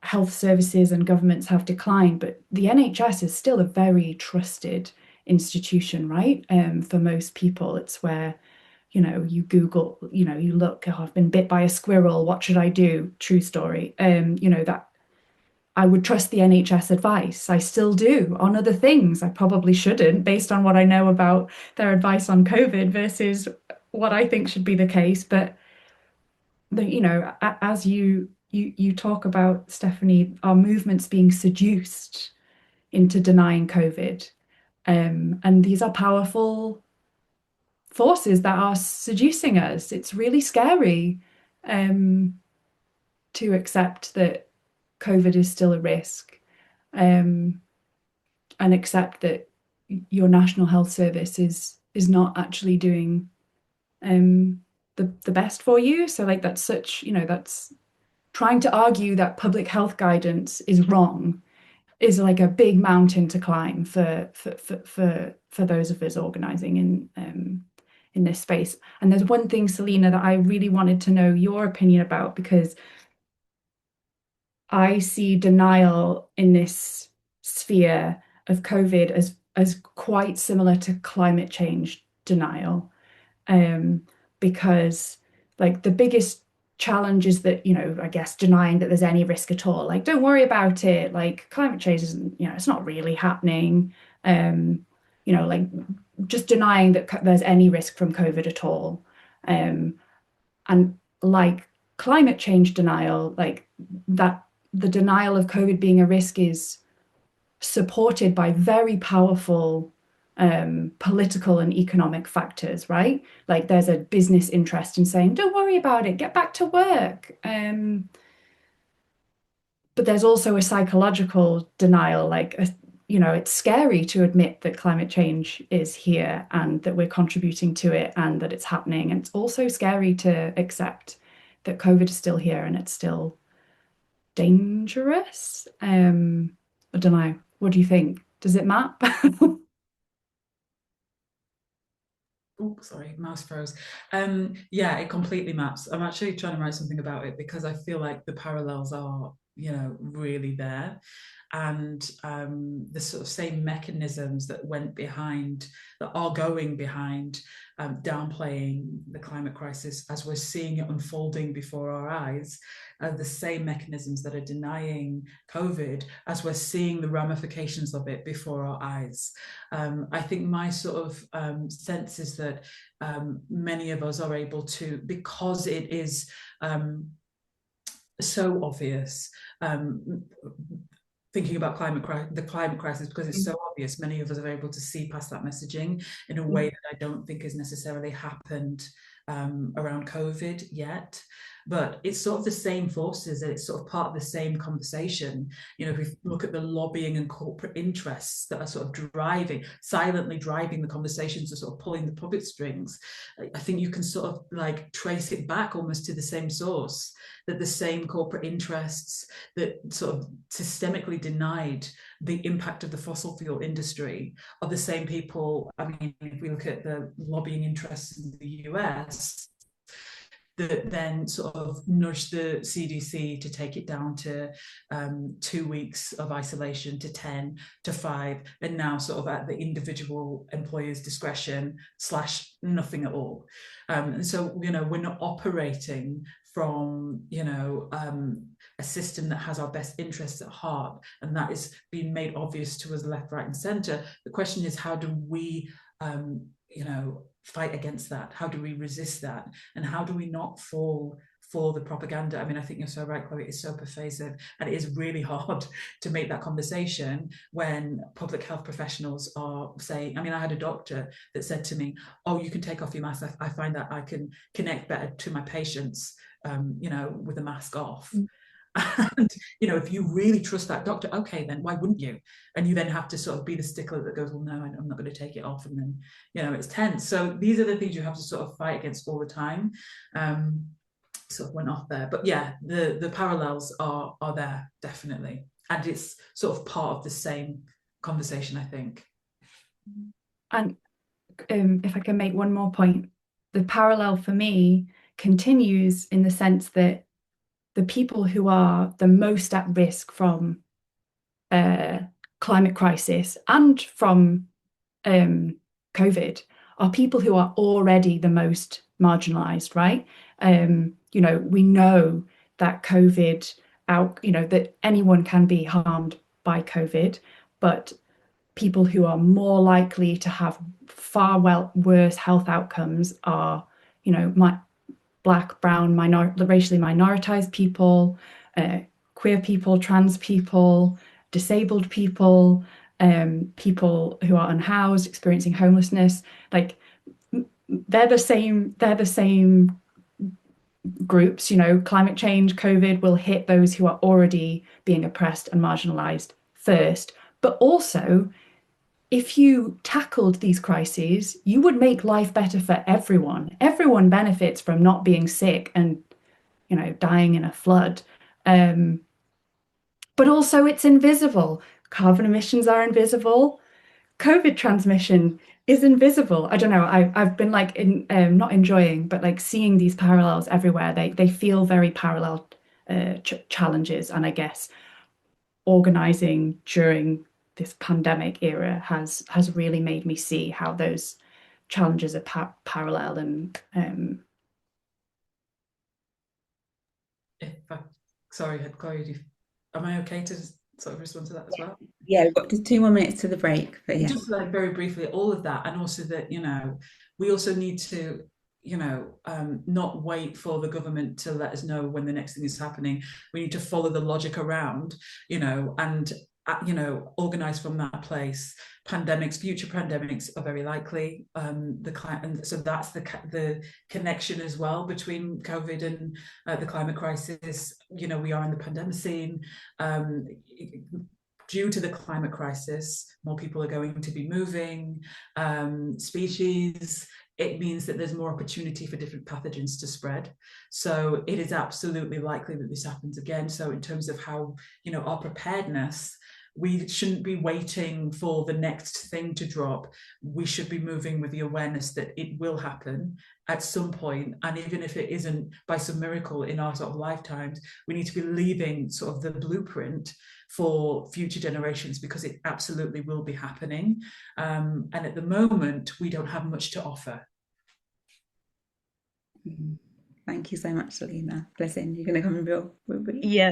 health services and governments have declined, but the NHS is still a very trusted institution, right? For most people, it's where, you Google, you look, oh, I've been bit by a squirrel, what should I do? True story. That I would trust the NHS advice. I still do on other things. I probably shouldn't, based on what I know about their advice on COVID versus what I think should be the case. But as you talk about, Stephanie, our movements being seduced into denying COVID. And these are powerful forces that are seducing us. It's really scary to accept that COVID is still a risk, and accept that your National Health Service is not actually doing the best for you. So like that's such, that's trying to argue that public health guidance is wrong is like a big mountain to climb for those of us organising in this space. And there's one thing, Selena, that I really wanted to know your opinion about, because I see denial in this sphere of COVID as quite similar to climate change denial, because like the biggest challenge is that, I guess denying that there's any risk at all. Like, don't worry about it. Like climate change isn't, it's not really happening. Like just denying that there's any risk from COVID at all. And like climate change denial, like that the denial of COVID being a risk is supported by very powerful political and economic factors, right? Like there's a business interest in saying, don't worry about it, get back to work. But there's also a psychological denial, like, it's scary to admit that climate change is here and that we're contributing to it and that it's happening. And it's also scary to accept that COVID is still here and it's still dangerous. I don't know. What do you think? Does it map? Oh, sorry, mouse froze. Yeah, it completely maps. I'm actually trying to write something about it because I feel like the parallels are, really there. And the sort of same mechanisms that are going behind downplaying the climate crisis as we're seeing it unfolding before our eyes, are the same mechanisms that are denying COVID as we're seeing the ramifications of it before our eyes. I think my sort of sense is that many of us are able to, because it is so obvious, thinking about the climate crisis, because it's so obvious, many of us are able to see past that messaging in a way that I don't think has necessarily happened around COVID yet. But it's sort of the same forces, and it's sort of part of the same conversation. If we look at the lobbying and corporate interests that are sort of silently driving the conversations, or sort of pulling the puppet strings, I think you can sort of like trace it back almost to the same source, that the same corporate interests that sort of systemically denied the impact of the fossil fuel industry are the same people. I mean, if we look at the lobbying interests in the US, that then sort of nudged the CDC to take it down to 2 weeks of isolation, to 10, to 5, and now sort of at the individual employer's discretion / nothing at all. And so, we're not operating from, a system that has our best interests at heart, and that is being made obvious to us left, right, and centre. The question is, how do we, fight against that? How do we resist that? And how do we not fall for the propaganda? I mean, I think you're so right, Chloe, it's so pervasive, and it is really hard to make that conversation when public health professionals are saying, I mean, I had a doctor that said to me, oh, you can take off your mask. I find that I can connect better to my patients, with a mask off. And, if you really trust that doctor, okay, then why wouldn't you? And you then have to sort of be the stickler that goes, well, no, I'm not going to take it off. And then, it's tense. So these are the things you have to sort of fight against all the time. Sort of went off there. But yeah, the parallels are there, definitely. And it's sort of part of the same conversation, I think. And if I can make one more point, the parallel for me continues in the sense that the people who are the most at risk from climate crisis and from COVID are people who are already the most marginalized, right? We know that COVID that anyone can be harmed by COVID, but people who are more likely to have far worse health outcomes are, Black, brown, racially minoritized people, queer people, trans people, disabled people, people who are unhoused, experiencing homelessness. Like they're the same groups. Climate change, COVID will hit those who are already being oppressed and marginalized first. But also, if you tackled these crises, you would make life better for everyone. Everyone benefits from not being sick and, dying in a flood. But also it's invisible. Carbon emissions are invisible. COVID transmission is invisible. I don't know. I've been like not enjoying, but like seeing these parallels everywhere. They feel very parallel challenges, and I guess organizing during this pandemic era has really made me see how those challenges are parallel. And sorry, Chloe, am I okay to sort of respond to that as well? Yeah, we've got just 2 more minutes to the break, but yeah. Just like very briefly, all of that, and also that, we also need to, not wait for the government to let us know when the next thing is happening. We need to follow the logic around, and organize from that place. Future pandemics are very likely. And so that's the connection as well between COVID and the climate crisis. We are in the pandemic scene. Due to the climate crisis, more people are going to be moving species. It means that there's more opportunity for different pathogens to spread. So it is absolutely likely that this happens again. So in terms of how, our preparedness, we shouldn't be waiting for the next thing to drop. We should be moving with the awareness that it will happen at some point. And even if it isn't by some miracle in our sort of lifetimes, we need to be leaving sort of the blueprint for future generations, because it absolutely will be happening. And at the moment, we don't have much to offer. Thank you so much, Selena. Blessing, you're going to come in real brief? Yeah.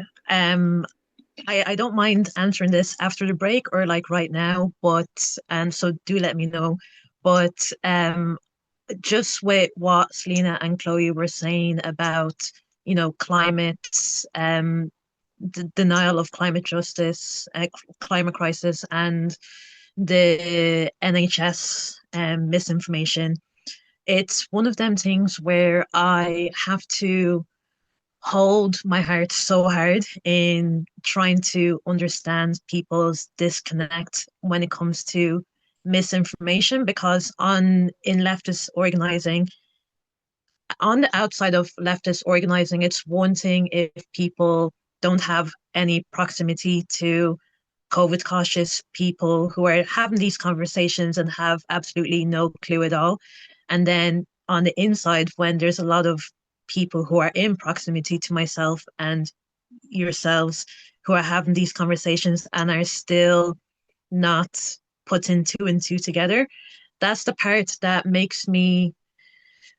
I don't mind answering this after the break or like right now, but so do let me know. But just with what Selena and Chloe were saying about, climate, denial of climate justice, climate crisis, and the NHS misinformation, it's one of them things where I have to hold my heart so hard in trying to understand people's disconnect when it comes to misinformation, because in leftist organizing, on the outside of leftist organizing, it's one thing if people don't have any proximity to COVID cautious people who are having these conversations and have absolutely no clue at all. And then on the inside, when there's a lot of people who are in proximity to myself and yourselves who are having these conversations and are still not putting two and two together, that's the part that makes me,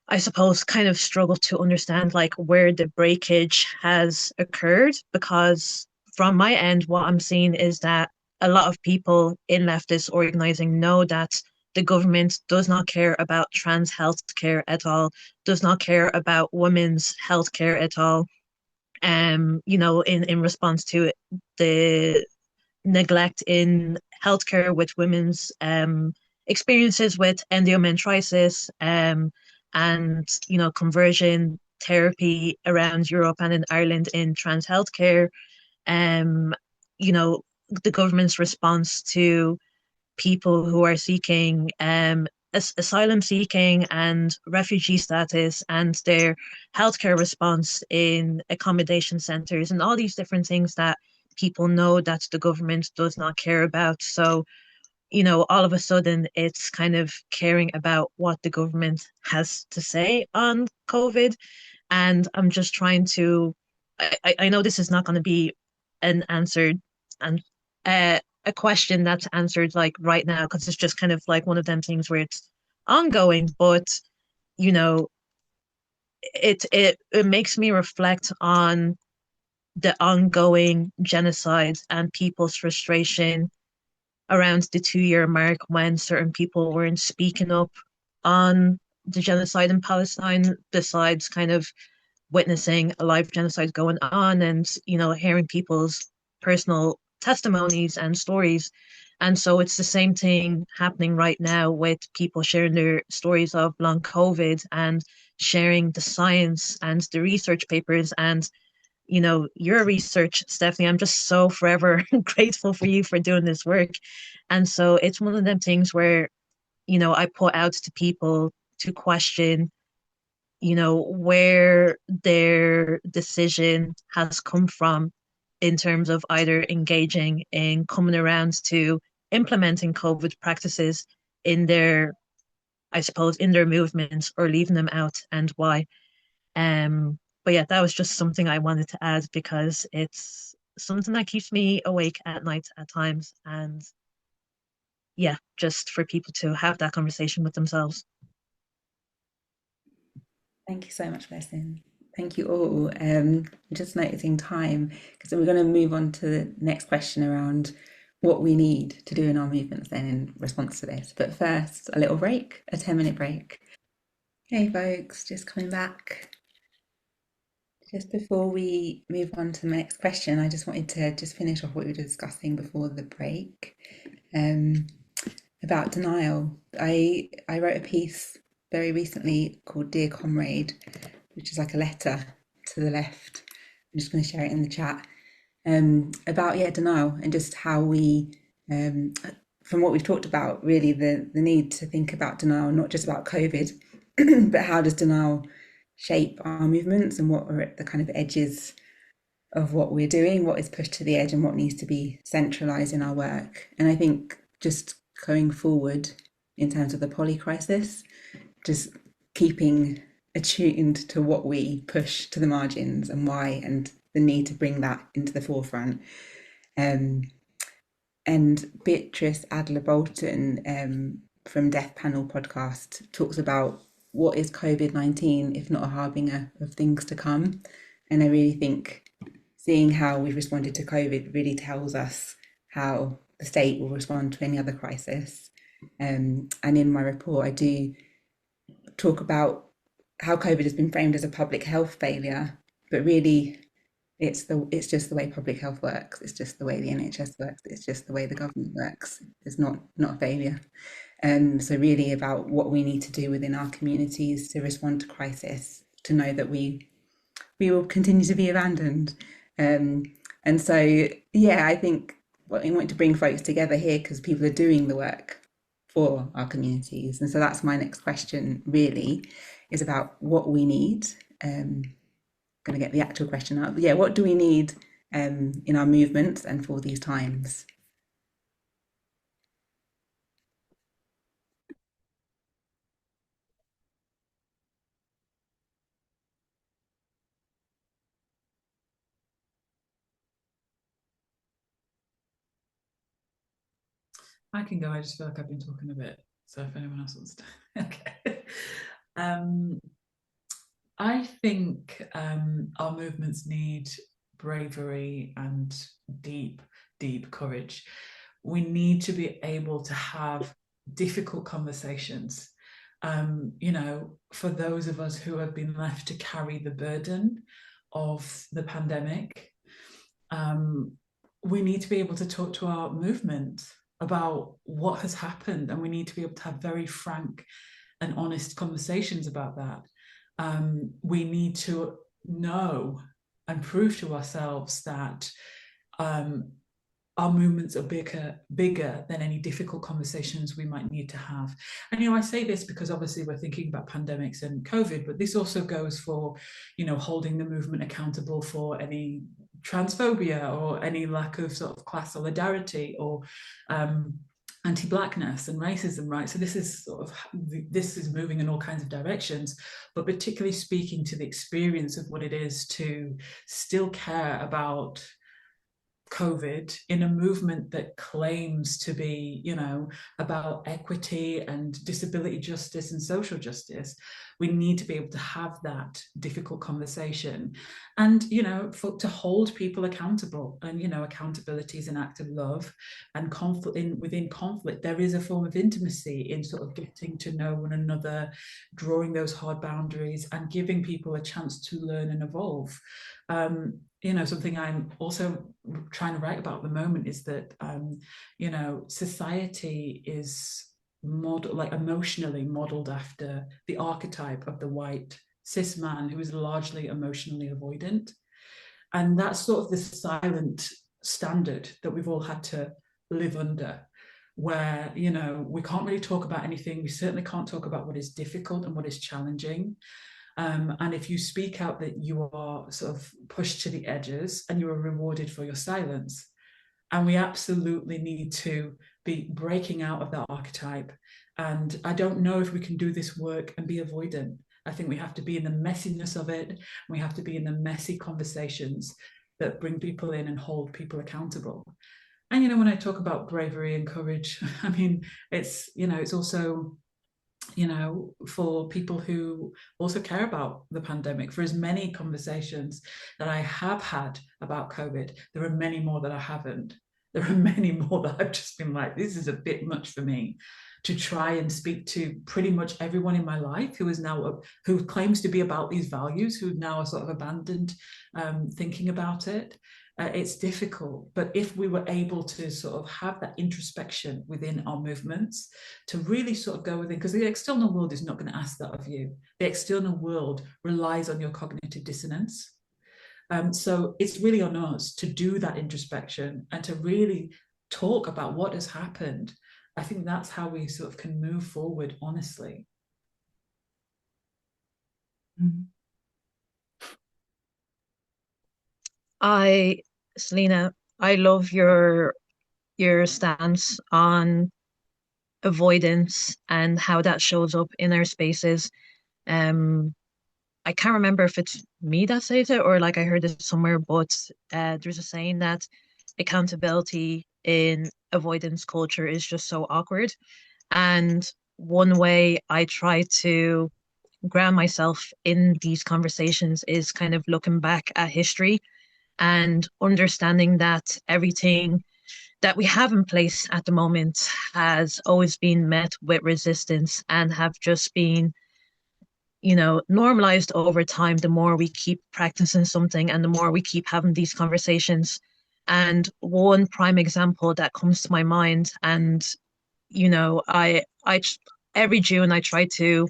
I suppose, kind of struggle to understand like where the breakage has occurred. Because from my end, what I'm seeing is that a lot of people in leftist organizing know that the government does not care about trans health care at all, does not care about women's health care at all. In response to the neglect in healthcare with women's experiences with endometriosis, and conversion therapy around Europe and in Ireland in trans healthcare. The government's response to people who are seeking asylum seeking and refugee status, and their healthcare response in accommodation centres, and all these different things that people know that the government does not care about. So, all of a sudden it's kind of caring about what the government has to say on COVID. And I'm just trying to, I know this is not going to be an answered and a question that's answered like right now, because it's just kind of like one of them things where it's ongoing, but it makes me reflect on the ongoing genocide and people's frustration around the 2-year mark, when certain people weren't speaking up on the genocide in Palestine, besides kind of witnessing a live genocide going on and hearing people's personal testimonies and stories. And so it's the same thing happening right now with people sharing their stories of long COVID and sharing the science and the research papers and your research, Stephanie. I'm just so forever grateful for you for doing this work. And so it's one of them things where, I put out to people to question, where their decision has come from in terms of either engaging in coming around to implementing COVID practices in their, I suppose, in their movements or leaving them out and why. But yeah, that was just something I wanted to add because it's something that keeps me awake at night at times. And yeah, just for people to have that conversation with themselves. Thank you so much, Blessing. Thank you all. Just noticing time because we're going to move on to the next question around what we need to do in our movements then in response to this. But first, a little break, a 10-minute break. Hey folks, just coming back. Just before we move on to the next question, I just wanted to just finish off what we were discussing before the break about denial. I wrote a piece very recently called Dear Comrade, which is like a letter to the left. I'm just going to share it in the chat about denial and just how we, from what we've talked about, really the need to think about denial, not just about COVID, but how does denial shape our movements and what are at the kind of edges of what we're doing, what is pushed to the edge and what needs to be centralized in our work. And I think just going forward in terms of the polycrisis, just keeping attuned to what we push to the margins and why, and the need to bring that into the forefront. And Beatrice Adler-Bolton from Death Panel podcast talks about what is COVID-19 if not a harbinger of things to come. And I really think seeing how we've responded to COVID really tells us how the state will respond to any other crisis. And in my report, I do talk about how COVID has been framed as a public health failure, but really it's just the way public health works. It's just the way the NHS works. It's just the way the government works. It's not a failure. So really about what we need to do within our communities to respond to crisis, to know that we will continue to be abandoned. And so, I think I want to bring folks together here because people are doing the work for our communities. And so that's my next question really, is about what we need. Going to get the actual question up. What do we need in our movements and for these times? I can go. I just feel like I've been talking a bit. So if anyone else wants to, okay. I think our movements need bravery and deep, deep courage. We need to be able to have difficult conversations. For those of us who have been left to carry the burden of the pandemic, we need to be able to talk to our movement about what has happened, and we need to be able to have very frank and honest conversations about that. We need to know and prove to ourselves that our movements are bigger than any difficult conversations we might need to have. And, I say this because obviously we're thinking about pandemics and COVID, but this also goes for, holding the movement accountable for any transphobia or any lack of sort of class solidarity or anti-blackness and racism, right? So this is moving in all kinds of directions, but particularly speaking to the experience of what it is to still care about COVID in a movement that claims to be, about equity and disability justice and social justice. We need to be able to have that difficult conversation and, to hold people accountable. And, accountability is an act of love, and within conflict, there is a form of intimacy in sort of getting to know one another, drawing those hard boundaries and giving people a chance to learn and evolve. something I'm also trying to write about at the moment is that, society is emotionally modeled after the archetype of the white cis man who is largely emotionally avoidant. And that's sort of the silent standard that we've all had to live under, where, we can't really talk about anything. We certainly can't talk about what is difficult and what is challenging. And if you speak out, that you are sort of pushed to the edges and you are rewarded for your silence. And we absolutely need to be breaking out of that archetype. And I don't know if we can do this work and be avoidant. I think we have to be in the messiness of it. We have to be in the messy conversations that bring people in and hold people accountable. And, when I talk about bravery and courage, I mean, it's also, for people who also care about the pandemic. For as many conversations that I have had about COVID, there are many more that I haven't. There are many more that I've just been like, this is a bit much for me to try and speak to pretty much everyone in my life who claims to be about these values, who now are sort of abandoned thinking about it. It's difficult, but if we were able to sort of have that introspection within our movements, to really sort of go within, because the external world is not going to ask that of you. The external world relies on your cognitive dissonance. So it's really on us to do that introspection and to really talk about what has happened. I think that's how we sort of can move forward honestly. Selena, I love your stance on avoidance and how that shows up in our spaces. I can't remember if it's me that says it or like I heard it somewhere, but there's a saying that accountability in avoidance culture is just so awkward. And one way I try to ground myself in these conversations is kind of looking back at history and understanding that everything that we have in place at the moment has always been met with resistance and have just been, normalized over time. The more we keep practicing something and the more we keep having these conversations. And one prime example that comes to my mind, and I every June I try to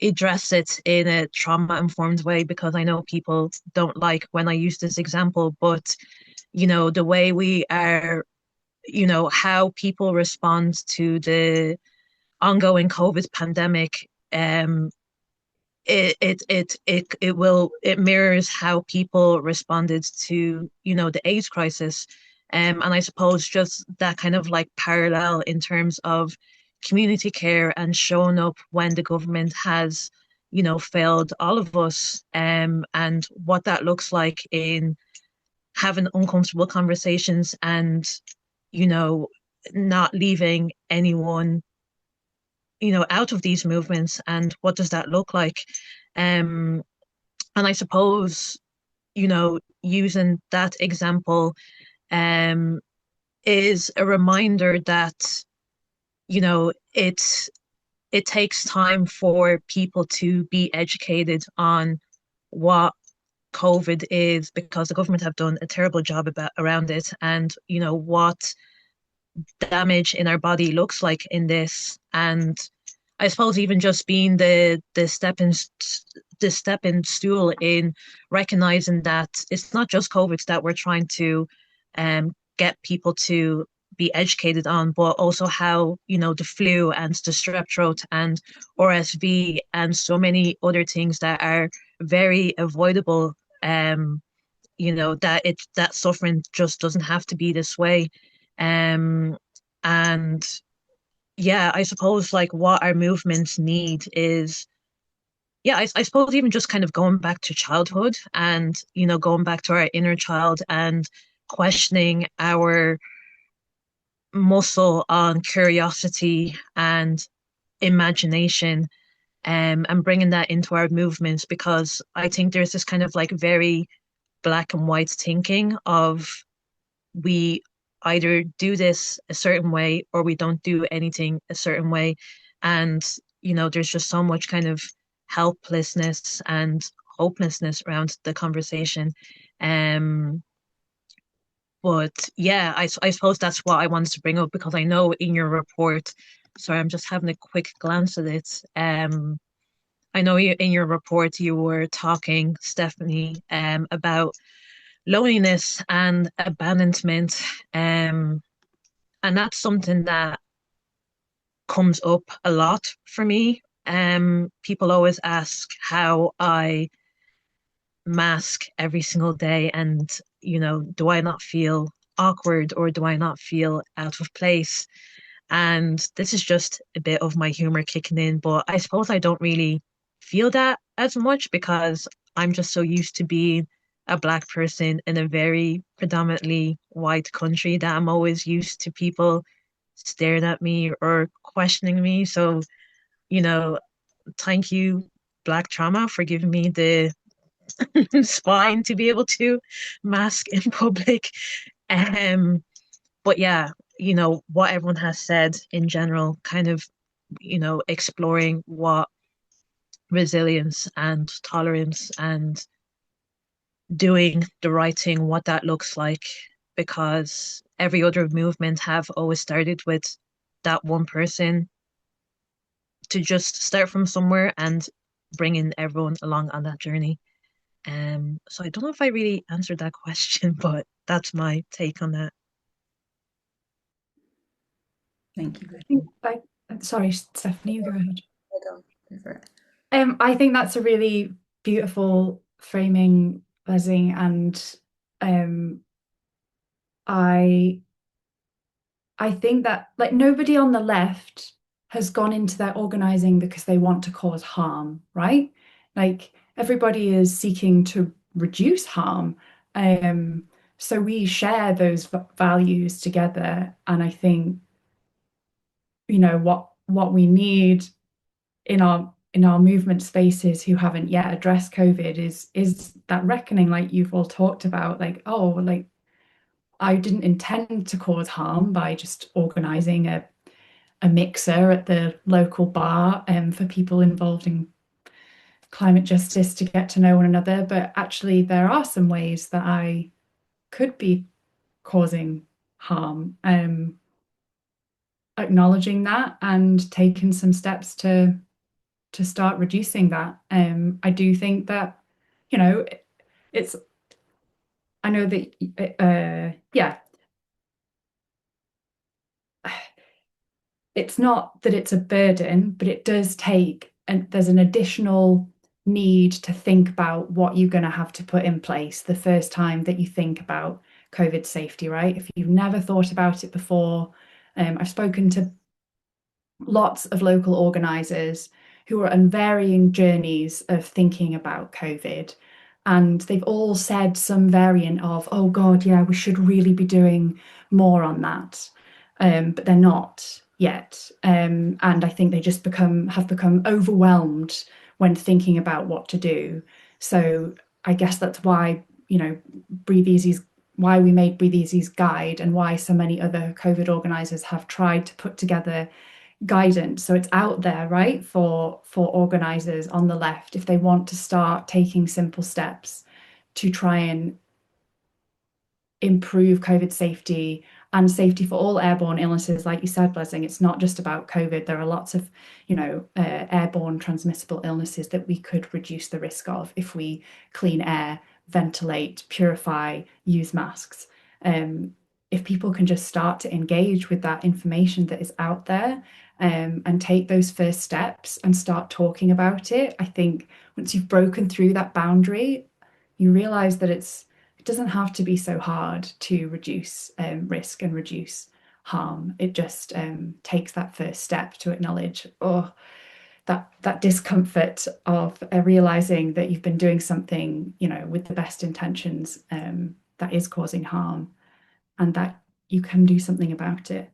address it in a trauma-informed way because I know people don't like when I use this example, but the way we are, how people respond to the ongoing COVID pandemic, it mirrors how people responded to the AIDS crisis, and I suppose just that kind of like parallel in terms of community care and showing up when the government has failed all of us, and what that looks like in having uncomfortable conversations and not leaving anyone out of these movements, and what does that look like? And I suppose, using that example is a reminder that, it takes time for people to be educated on what COVID is, because the government have done a terrible job around it, and what damage in our body looks like in this. And I suppose even just being the stepping stool in recognizing that it's not just COVID that we're trying to get people to be educated on, but also how the flu and the strep throat and RSV and so many other things that are very avoidable. That suffering just doesn't have to be this way. And yeah, I suppose like what our movements need is, yeah, I suppose even just kind of going back to childhood and, going back to our inner child and questioning our muscle on curiosity and imagination, and bringing that into our movements, because I think there's this kind of like very black and white thinking of we either do this a certain way or we don't do anything a certain way. And, there's just so much kind of helplessness and hopelessness around the conversation. Um, but yeah, I suppose that's what I wanted to bring up because I know in your report, sorry, I'm just having a quick glance at it. I know in your report you were talking, Stephanie, about loneliness and abandonment. And that's something that comes up a lot for me. People always ask how I mask every single day and, do I not feel awkward or do I not feel out of place? And this is just a bit of my humor kicking in, but I suppose I don't really feel that as much because I'm just so used to being a Black person in a very predominantly white country that I'm always used to people staring at me or questioning me. So, you know, thank you, Black trauma, for giving me the spine to be able to mask in public. But yeah, what everyone has said in general, kind of, exploring what resilience and tolerance and doing the right thing, what that looks like, because every other movement have always started with that one person to just start from somewhere and bringing everyone along on that journey. So I don't know if I really answered that question, but that's my take on that. Thank you. Sorry, Stephanie, you go ahead. Go for it. I think that's a really beautiful framing, Leslie, and I think that like nobody on the left has gone into their organizing because they want to cause harm, right? Like everybody is seeking to reduce harm. So we share those values together, and I think what we need in our movement spaces who haven't yet addressed COVID is that reckoning, like you've all talked about, like, oh, like I didn't intend to cause harm by just organizing a mixer at the local bar for people involved in climate justice to get to know one another, but actually there are some ways that I could be causing harm. Acknowledging that and taking some steps to start reducing that. I do think that, it's, I know that, yeah, it's not that it's a burden, but it does take, and there's an additional need to think about what you're going to have to put in place the first time that you think about COVID safety, right? If you've never thought about it before, I've spoken to lots of local organisers who are on varying journeys of thinking about COVID. And they've all said some variant of, oh God, yeah, we should really be doing more on that. But they're not yet. And I think they just have become overwhelmed when thinking about what to do. So I guess that's why, Breathe Easy's why we made Breathe Easy's guide and why so many other COVID organisers have tried to put together guidance, so it's out there, right, for organisers on the left if they want to start taking simple steps to try and improve COVID safety and safety for all airborne illnesses. Like you said, Blessing, it's not just about COVID. There are lots of, airborne transmissible illnesses that we could reduce the risk of if we clean air, ventilate, purify, use masks. If people can just start to engage with that information that is out there, and take those first steps and start talking about it, I think once you've broken through that boundary, you realize that it doesn't have to be so hard to reduce risk and reduce harm. It just takes that first step to acknowledge, that discomfort of realizing that you've been doing something, with the best intentions, that is causing harm, and that you can do something about it.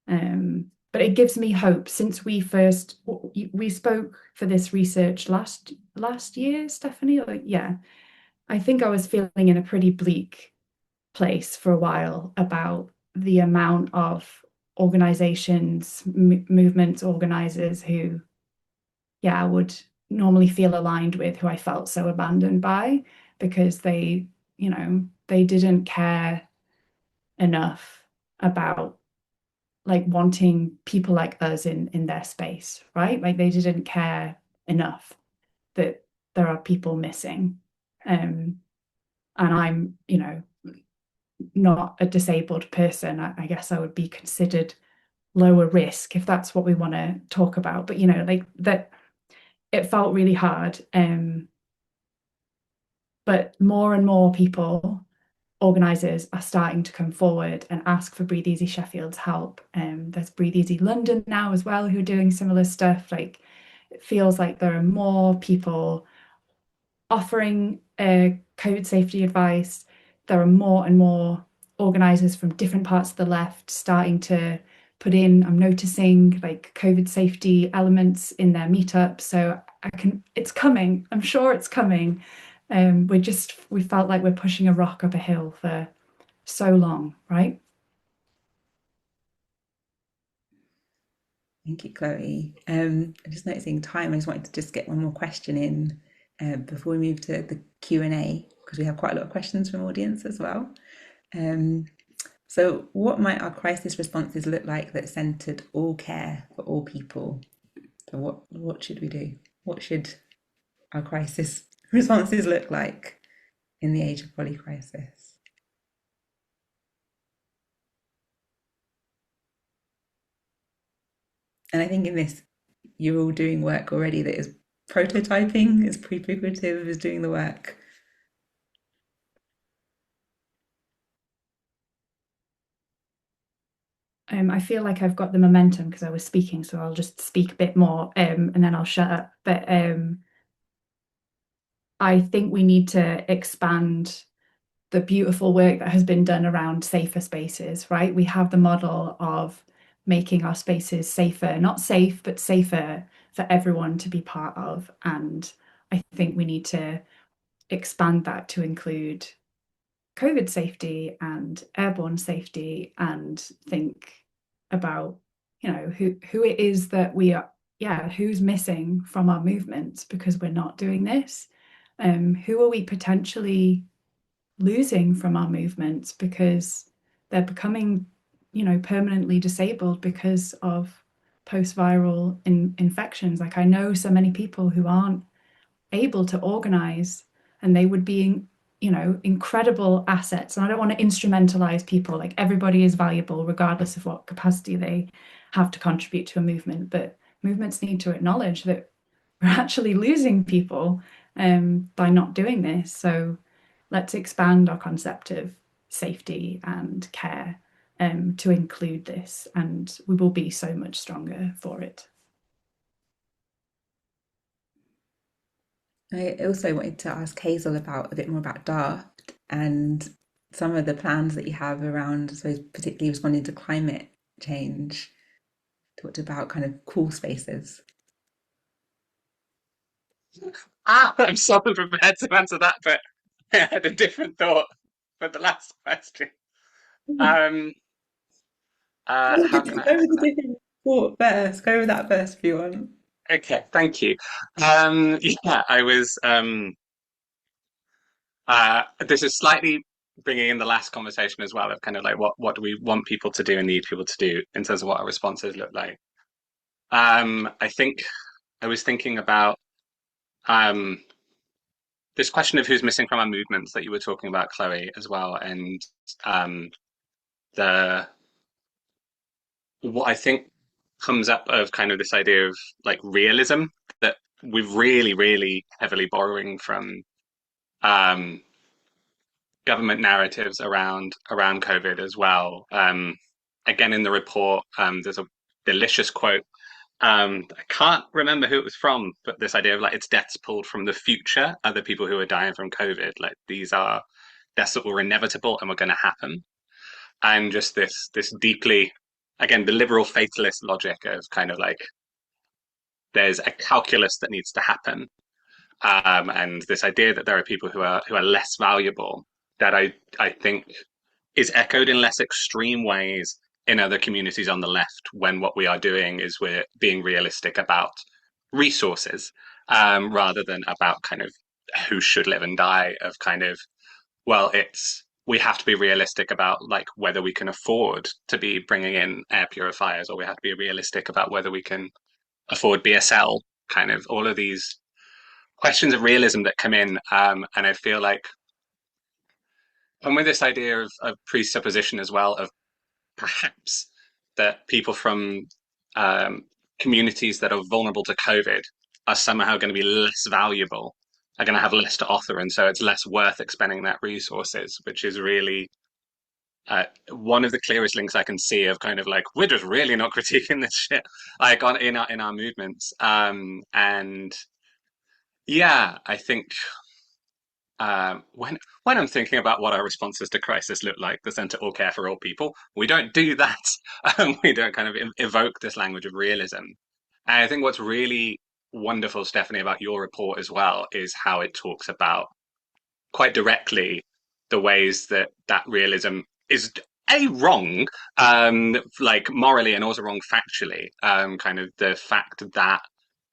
But it gives me hope. Since we spoke for this research last year, Stephanie, I think I was feeling in a pretty bleak place for a while about the amount of organizations, movements, organizers who, I would normally feel aligned with, who I felt so abandoned by because they they didn't care enough about like wanting people like us in their space, right? Like they didn't care enough that there are people missing. And I'm, not a disabled person. I guess I would be considered lower risk if that's what we want to talk about. But like that, it felt really hard. But more and more people, organisers, are starting to come forward and ask for Breathe Easy Sheffield's help. There's Breathe Easy London now as well who are doing similar stuff. Like it feels like there are more people offering COVID safety advice. There are more and more organisers from different parts of the left starting to put in, I'm noticing like COVID safety elements in their meetup. So it's coming. I'm sure it's coming. We felt like we're pushing a rock up a hill for so long, right? Thank you, Chloe. I'm just noticing time. I just wanted to just get one more question in before we move to the Q&A, because we have quite a lot of questions from audience as well. So what might our crisis responses look like that centred all care for all people? So what should we do? What should our crisis responses look like in the age of polycrisis? And I think in this, you're all doing work already that is prototyping, is prefigurative, is doing the work. I feel like I've got the momentum because I was speaking, so I'll just speak a bit more and then I'll shut up. But I think we need to expand the beautiful work that has been done around safer spaces, right? We have the model of making our spaces safer, not safe, but safer for everyone to be part of. And I think we need to expand that to include COVID safety and airborne safety, and think about, who it is that we are, who's missing from our movements because we're not doing this. Who are we potentially losing from our movements because they're becoming, permanently disabled because of post-viral infections. Like I know so many people who aren't able to organize, and they would be, incredible assets. And I don't want to instrumentalize people. Like everybody is valuable regardless of what capacity they have to contribute to a movement, but movements need to acknowledge that we're actually losing people by not doing this. So let's expand our concept of safety and care to include this, and we will be so much stronger for it. I also wanted to ask Hazel about a bit more about DART and some of the plans that you have around, I suppose, particularly responding to climate change. Talked about kind of cool spaces. I'm so prepared to answer that, but I had a different thought for the last question. How can I Go with answer the that? different thought first. Go with that first if you want. Okay, thank you. Yeah, I was this is slightly bringing in the last conversation as well of kind of like what do we want people to do and need people to do in terms of what our responses look like. I think I was thinking about um, this question of who's missing from our movements that you were talking about, Chloe, as well, and um, the what I think comes up of kind of this idea of like realism that we're really, really heavily borrowing from um, government narratives around COVID as well. Again, in the report, there's a delicious quote. I can't remember who it was from, but this idea of like it's deaths pulled from the future, other people who are dying from COVID. Like these are deaths that were inevitable and were going to happen, and just this deeply, again, the liberal fatalist logic of kind of like there's a calculus that needs to happen, and this idea that there are people who are less valuable that I think is echoed in less extreme ways in other communities on the left when what we are doing is we're being realistic about resources rather than about kind of who should live and die of kind of well, we have to be realistic about like whether we can afford to be bringing in air purifiers, or we have to be realistic about whether we can afford BSL, kind of all of these questions of realism that come in. And I feel like, and with this idea of presupposition as well, of perhaps that people from um, communities that are vulnerable to COVID are somehow going to be less valuable, are going to have less to offer, and so it's less worth expending that resources, which is really one of the clearest links I can see of kind of like we're just really not critiquing this shit like on in our movements. And yeah, I think when I'm thinking about what our responses to crisis look like, the Centre All Care for All People, we don't do that. We don't kind of evoke this language of realism. And I think what's really wonderful, Stephanie, about your report as well is how it talks about quite directly the ways that that realism is wrong, like morally, and also wrong factually. Kind of the fact that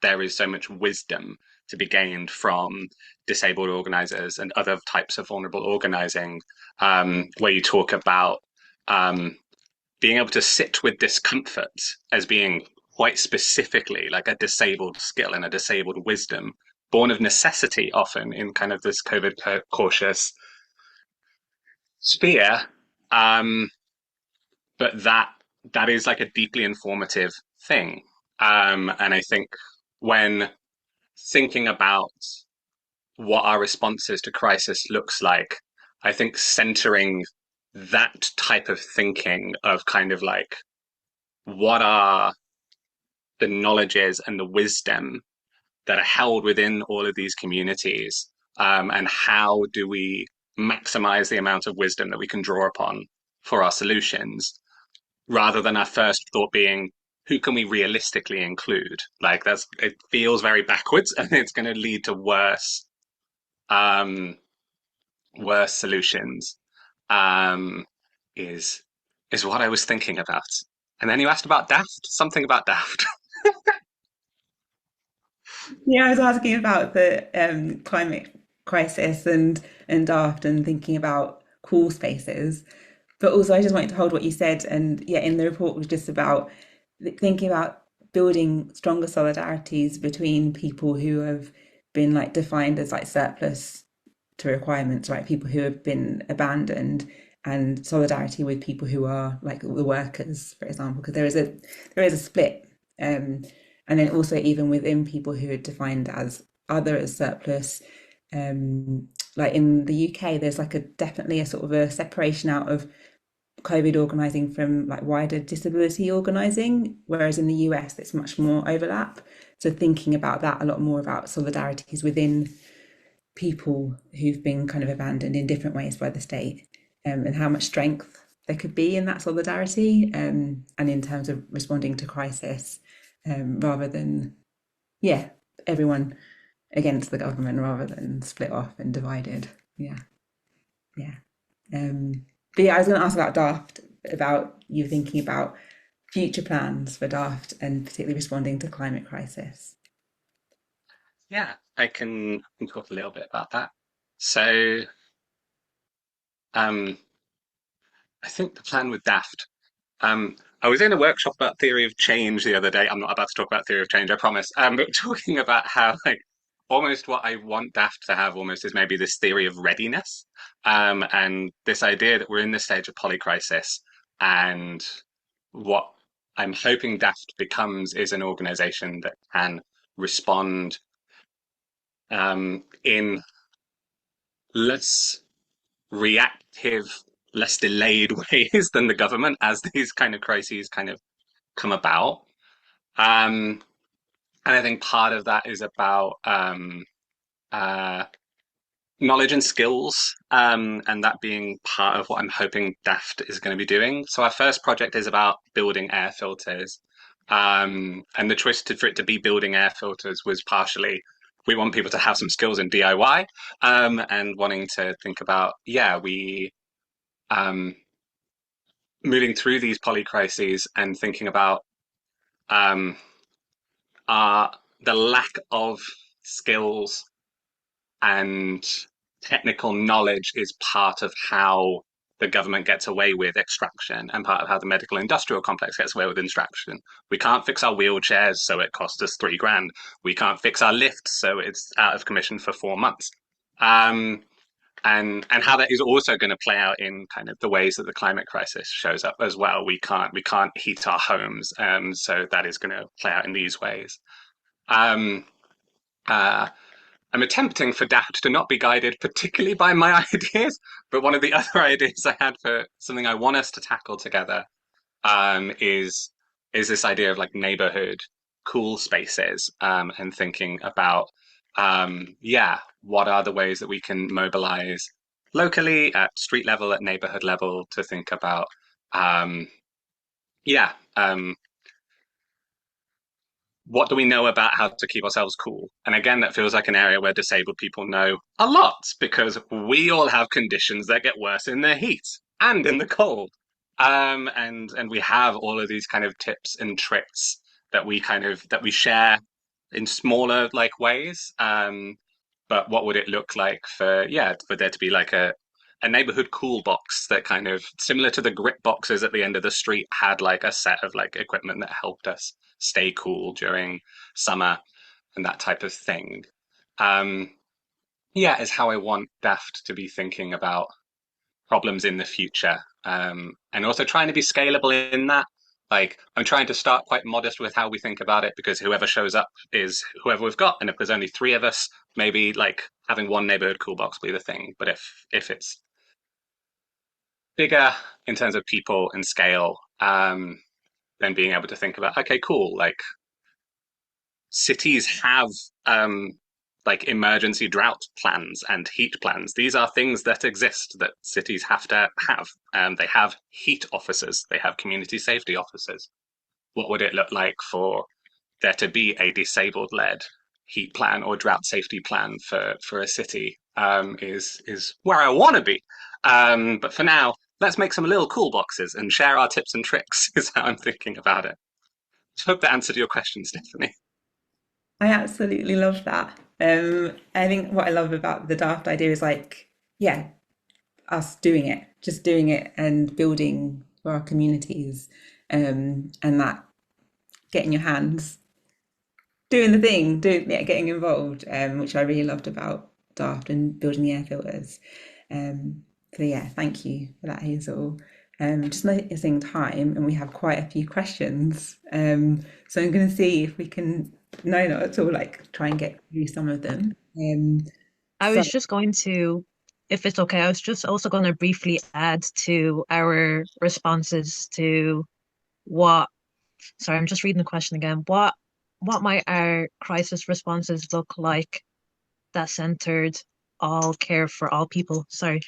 there is so much wisdom to be gained from disabled organizers and other types of vulnerable organizing, where you talk about being able to sit with discomfort as being quite specifically like a disabled skill and a disabled wisdom born of necessity often in kind of this COVID cautious sphere. Um, but that is like a deeply informative thing. And I think when thinking about what our responses to crisis looks like, I think centering that type of thinking of kind of like what are the knowledges and the wisdom that are held within all of these communities, and how do we maximize the amount of wisdom that we can draw upon for our solutions, rather than our first thought being who can we realistically include. Like it feels very backwards, and it's going to lead to um, worse solutions. Um, is is what I was thinking about. And then you asked about Daft, something about Daft. Yeah, I was asking about the climate crisis and daft and thinking about cool spaces, but also I just wanted to hold what you said. And yeah, in the report was just about thinking about building stronger solidarities between people who have been like defined as like surplus to requirements, right? People who have been abandoned, and solidarity with people who are like the workers, for example, because there is a split. Um, and then also even within people who are defined as other as surplus, like in the UK, there's like a definitely a sort of a separation out of COVID organising from like wider disability organising, whereas in the US there's much more overlap. So thinking about that a lot more about solidarities within people who've been kind of abandoned in different ways by the state, and how much strength there could be in that solidarity, and in terms of responding to crisis, rather than, yeah, everyone against the government rather than split off and divided. Yeah, yeah. But yeah, I was going to ask about Daft, about you thinking about future plans for Daft and particularly responding to climate crisis. Yeah, I can talk a little bit about that. So, um, I think the plan with Daft. I was in a workshop about theory of change the other day. I'm not about to talk about theory of change, I promise. But talking about how like almost what I want Daft to have almost is maybe this theory of readiness, and this idea that we're in this stage of polycrisis, and what I'm hoping Daft becomes is an organization that can respond in less reactive, less delayed ways than the government as these kind of crises kind of come about. Um, and I think part of that is about uh, knowledge and skills, and that being part of what I'm hoping Daft is going to be doing. So our first project is about building air filters. And the choice for it to be building air filters was partially we want people to have some skills in DIY, and wanting to think about, yeah, we um, moving through these polycrises and thinking about um, the lack of skills and technical knowledge is part of how the government gets away with extraction and part of how the medical industrial complex gets away with extraction. We can't fix our wheelchairs, so it costs us $3,000. We can't fix our lifts, so it's out of commission for 4 months. And how that is also going to play out in kind of the ways that the climate crisis shows up as well. We can't heat our homes, so that is going to play out in these ways. I'm attempting for Daft to not be guided particularly by my ideas, but one of the other ideas I had for something I want us to tackle together is this idea of like neighborhood cool spaces, and thinking about what are the ways that we can mobilize locally at street level, at neighborhood level, to think about um, yeah what do we know about how to keep ourselves cool? And again, that feels like an area where disabled people know a lot, because we all have conditions that get worse in the heat and in the cold. And we have all of these kind of tips and tricks that we share in smaller like ways. But what would it look like for there to be like a neighborhood cool box that kind of similar to the grip boxes at the end of the street had like a set of like equipment that helped us stay cool during summer and that type of thing. Is how I want Daft to be thinking about problems in the future, and also trying to be scalable in that. Like, I'm trying to start quite modest with how we think about it, because whoever shows up is whoever we've got, and if there's only 3 of us, maybe like having one neighborhood cool box will be the thing. But if it's bigger in terms of people and scale, then being able to think about, okay, cool, like cities have like emergency drought plans and heat plans. These are things that exist that cities have to have. They have heat officers, they have community safety officers. What would it look like for there to be a disabled-led heat plan or drought safety plan for a city? Is where I want to be. But for now, let's make some little cool boxes and share our tips and tricks, is how I'm thinking about it. I hope that answered your question, Stephanie. I absolutely love that. I think what I love about the Daft idea is like, yeah, us doing it, just doing it and building for our communities, and that getting your hands, doing the thing, getting involved, which I really loved about Daft and building the air filters. So yeah, thank you for that, Hazel. Just noticing time, and we have quite a few questions. So I'm going to see if we can, no, not at all, like try and get through some of them. I So was just going to, if it's okay, I was just also going to briefly add to our responses to sorry, I'm just reading the question again. What might our crisis responses look like that centered all care for all people? Sorry.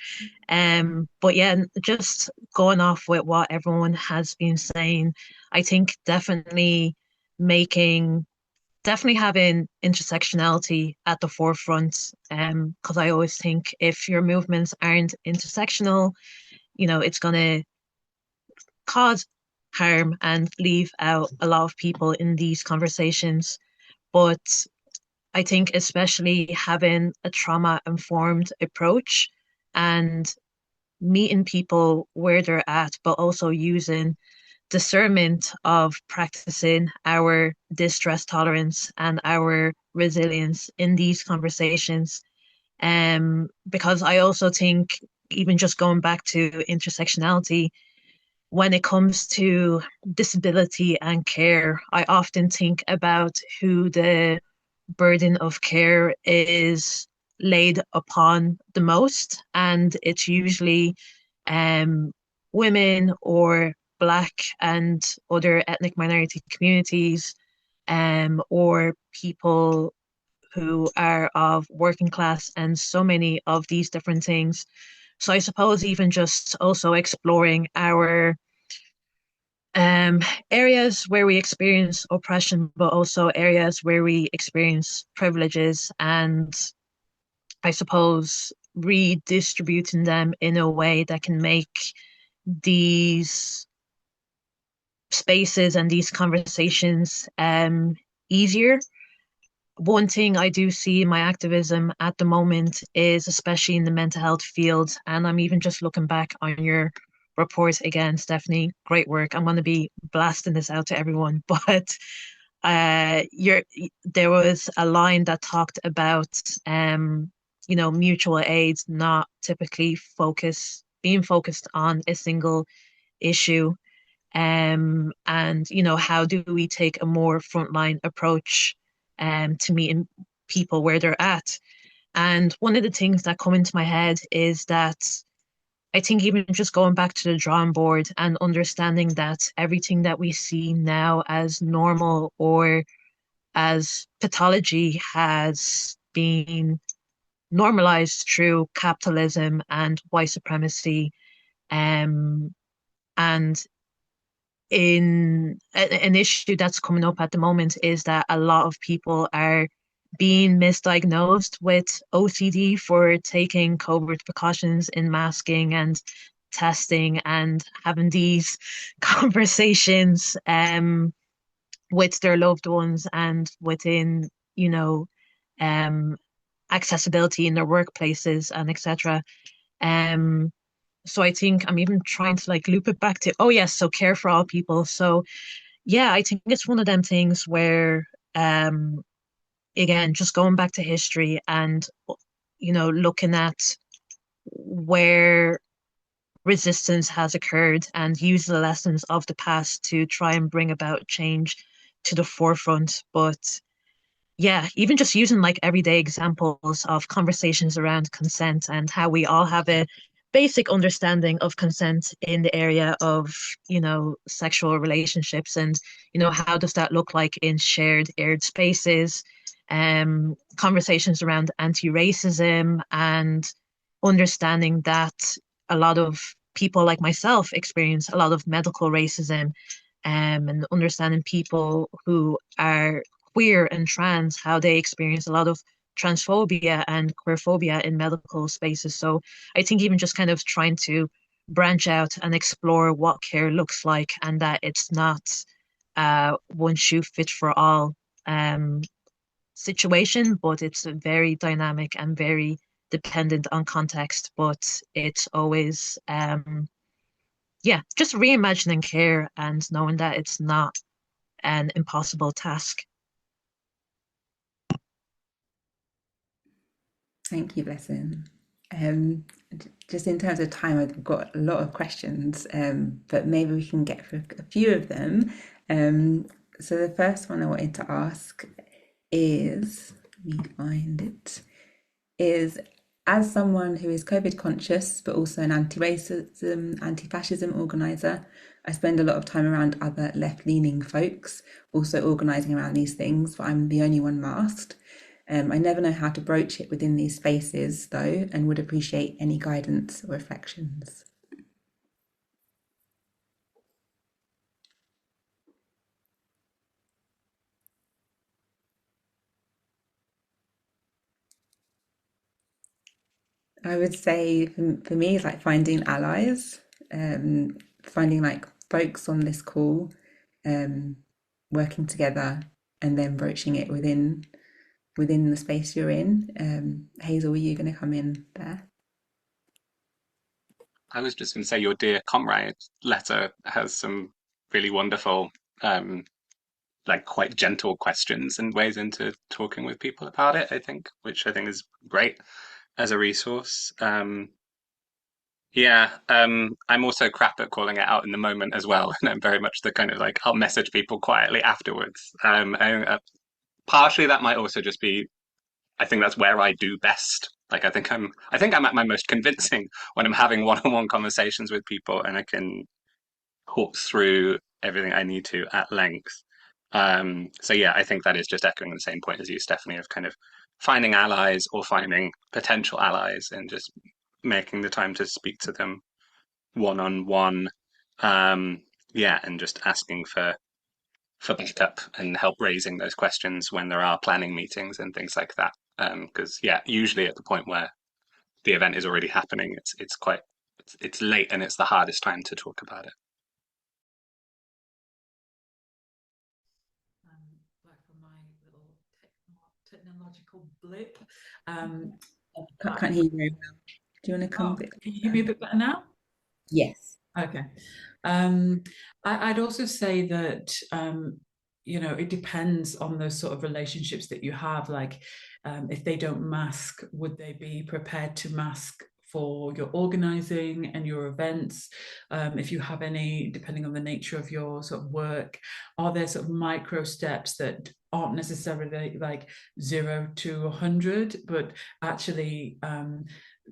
But yeah, just going off with what everyone has been saying, I think definitely having intersectionality at the forefront. Because I always think if your movements aren't intersectional, it's gonna cause harm and leave out a lot of people in these conversations. But I think especially having a trauma-informed approach and meeting people where they're at, but also using discernment of practicing our distress tolerance and our resilience in these conversations. Because I also think, even just going back to intersectionality, when it comes to disability and care, I often think about who the burden of care is laid upon the most, and it's usually women or Black and other ethnic minority communities, or people who are of working class, and so many of these different things. So I suppose even just also exploring our areas where we experience oppression, but also areas where we experience privileges, and I suppose redistributing them in a way that can make these spaces and these conversations easier. one thing I do see in my activism at the moment is, especially in the mental health field, and I'm even just looking back on your report again, Stephanie, great work. I'm going to be blasting this out to everyone, but you're there was a line that talked about mutual aid not typically being focused on a single issue. And how do we take a more frontline approach to meeting people where they're at? And one of the things that come into my head is that I think even just going back to the drawing board and understanding that everything that we see now as normal or as pathology has been normalized through capitalism and white supremacy. And in an issue that's coming up at the moment is that a lot of people are being misdiagnosed with OCD for taking COVID precautions in masking and testing and having these conversations with their loved ones and within, um, accessibility in their workplaces and etc. So I think I'm even trying to like loop it back to, oh yes, so care for all people. So yeah, I think it's one of them things where again, just going back to history and looking at where resistance has occurred and use the lessons of the past to try and bring about change to the forefront. But yeah, even just using like everyday examples of conversations around consent and how we all have a basic understanding of consent in the area of, sexual relationships and, how does that look like in shared aired spaces, conversations around anti-racism and understanding that a lot of people like myself experience a lot of medical racism, and understanding people who are queer and trans, how they experience a lot of transphobia and queerphobia in medical spaces. So I think even just kind of trying to branch out and explore what care looks like and that it's not one shoe fit for all situation, but it's very dynamic and very dependent on context. But it's always just reimagining care and knowing that it's not an impossible task. Thank you, Blessing. Just in terms of time, I've got a lot of questions, but maybe we can get through a few of them. So the first one I wanted to ask is, let me find it, is as someone who is COVID conscious, but also an anti-racism, anti-fascism organiser, I spend a lot of time around other left-leaning folks, also organising around these things, but I'm the only one masked. I never know how to broach it within these spaces, though, and would appreciate any guidance or reflections. I would say for me, it's like finding allies, finding like folks on this call, working together, and then broaching it within the space you're in. Hazel, were you going to come in there? I was just going to say your Dear Comrade letter has some really wonderful, like quite gentle questions and ways into talking with people about it, I think, which I think is great as a resource. I'm also crap at calling it out in the moment as well, and I'm very much the kind of like I'll message people quietly afterwards. Partially that might also just be I think that's where I do best. Like I think I'm at my most convincing when I'm having one-on-one conversations with people and I can talk through everything I need to at length. So yeah, I think that is just echoing the same point as you, Stephanie, of kind of finding allies or finding potential allies and just making the time to speak to them one on one. And just asking for backup and help raising those questions when there are planning meetings and things like that. Because usually at the point where the event is already happening, it's late and it's the hardest time to talk about it. Like from my little technological blip. Um, Can't hear you very well. Do you want to come a bit can you hear me a bit better now? Yes. Okay. I'd also say that, it depends on those sort of relationships that you have. Like, if they don't mask, would they be prepared to mask for your organizing and your events? If you have any, depending on the nature of your sort of work, are there sort of micro steps that aren't necessarily like 0 to 100, but actually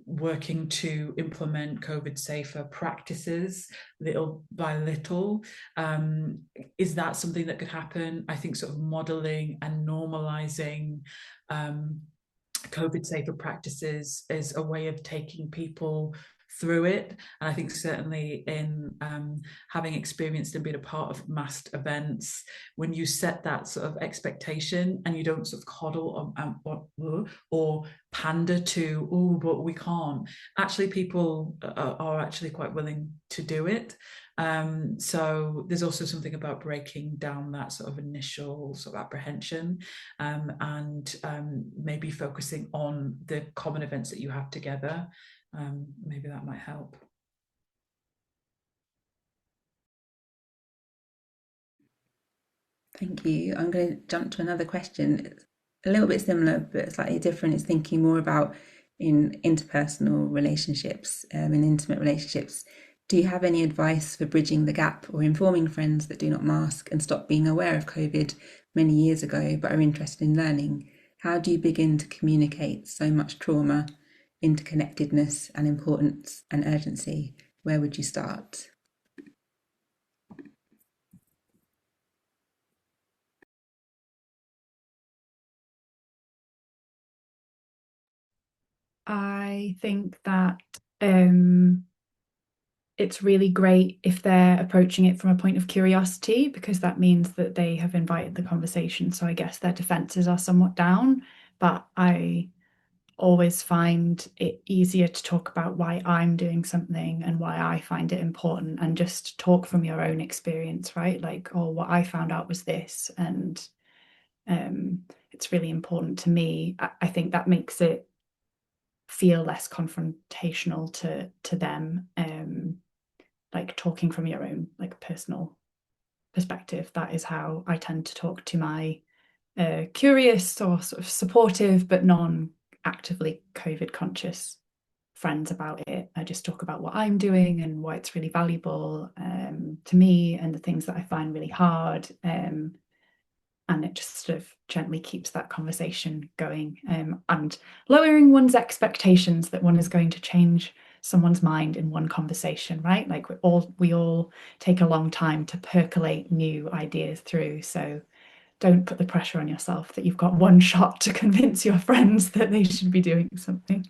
working to implement COVID safer practices little by little? Is that something that could happen? I think sort of modeling and normalizing COVID safer practices is a way of taking people through it. And I think certainly in having experienced and been a part of massed events, when you set that sort of expectation and you don't sort of coddle or pander to, oh, but we can't, actually people are actually quite willing to do it. So there's also something about breaking down that sort of initial sort of apprehension, and maybe focusing on the common events that you have together. Maybe that might help. Thank you. I'm going to jump to another question. It's a little bit similar, but slightly different. It's thinking more about in interpersonal relationships, in intimate relationships. Do you have any advice for bridging the gap or informing friends that do not mask and stopped being aware of COVID many years ago but are interested in learning? How do you begin to communicate so much trauma, interconnectedness, and importance and urgency? Where would you start? I think that it's really great if they're approaching it from a point of curiosity, because that means that they have invited the conversation. So I guess their defenses are somewhat down, but I always find it easier to talk about why I'm doing something and why I find it important, and just talk from your own experience, right? Like, oh, what I found out was this, and it's really important to me. I think that makes it feel less confrontational to them, like talking from your own like personal perspective. That is how I tend to talk to my curious or sort of supportive but non-actively COVID conscious friends about it. I just talk about what I'm doing and why it's really valuable to me, and the things that I find really hard, and it just sort of gently keeps that conversation going, and lowering one's expectations that one is going to change someone's mind in one conversation, right? Like we all take a long time to percolate new ideas through. So don't put the pressure on yourself that you've got one shot to convince your friends that they should be doing something.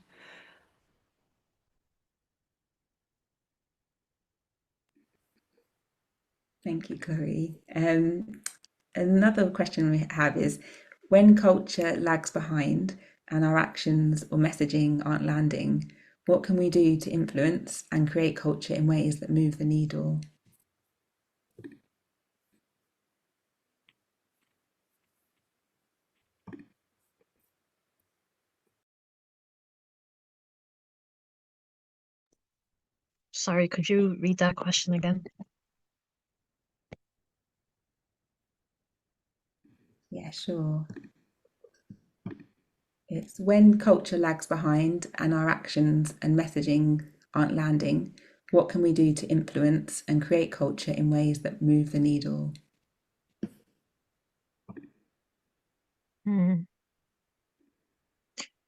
Thank you, Chloe. Another question we have is, when culture lags behind and our actions or messaging aren't landing, what can we do to influence and create culture in ways that move the needle? Sorry, could you read that question again? Yeah, sure. It's when culture lags behind and our actions and messaging aren't landing, what can we do to influence and create culture in ways that move the needle?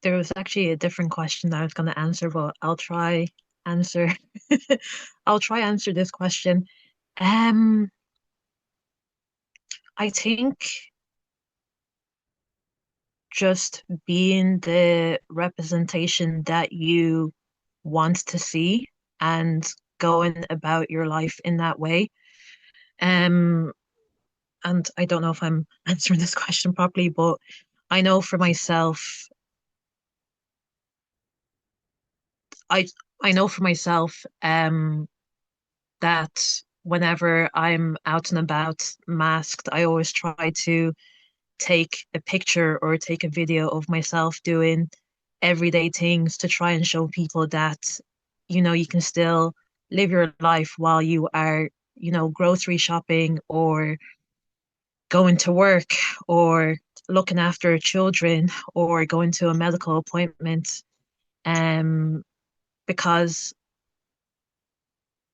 There was actually a different question that I was going to answer, but I'll try answer. I'll try answer this question. I think just being the representation that you want to see and going about your life in that way. And I don't know if I'm answering this question properly, but I know for myself, I I know for myself, that whenever I'm out and about masked, I always try to take a picture or take a video of myself doing everyday things to try and show people that, you can still live your life while you are, grocery shopping or going to work or looking after children or going to a medical appointment. Because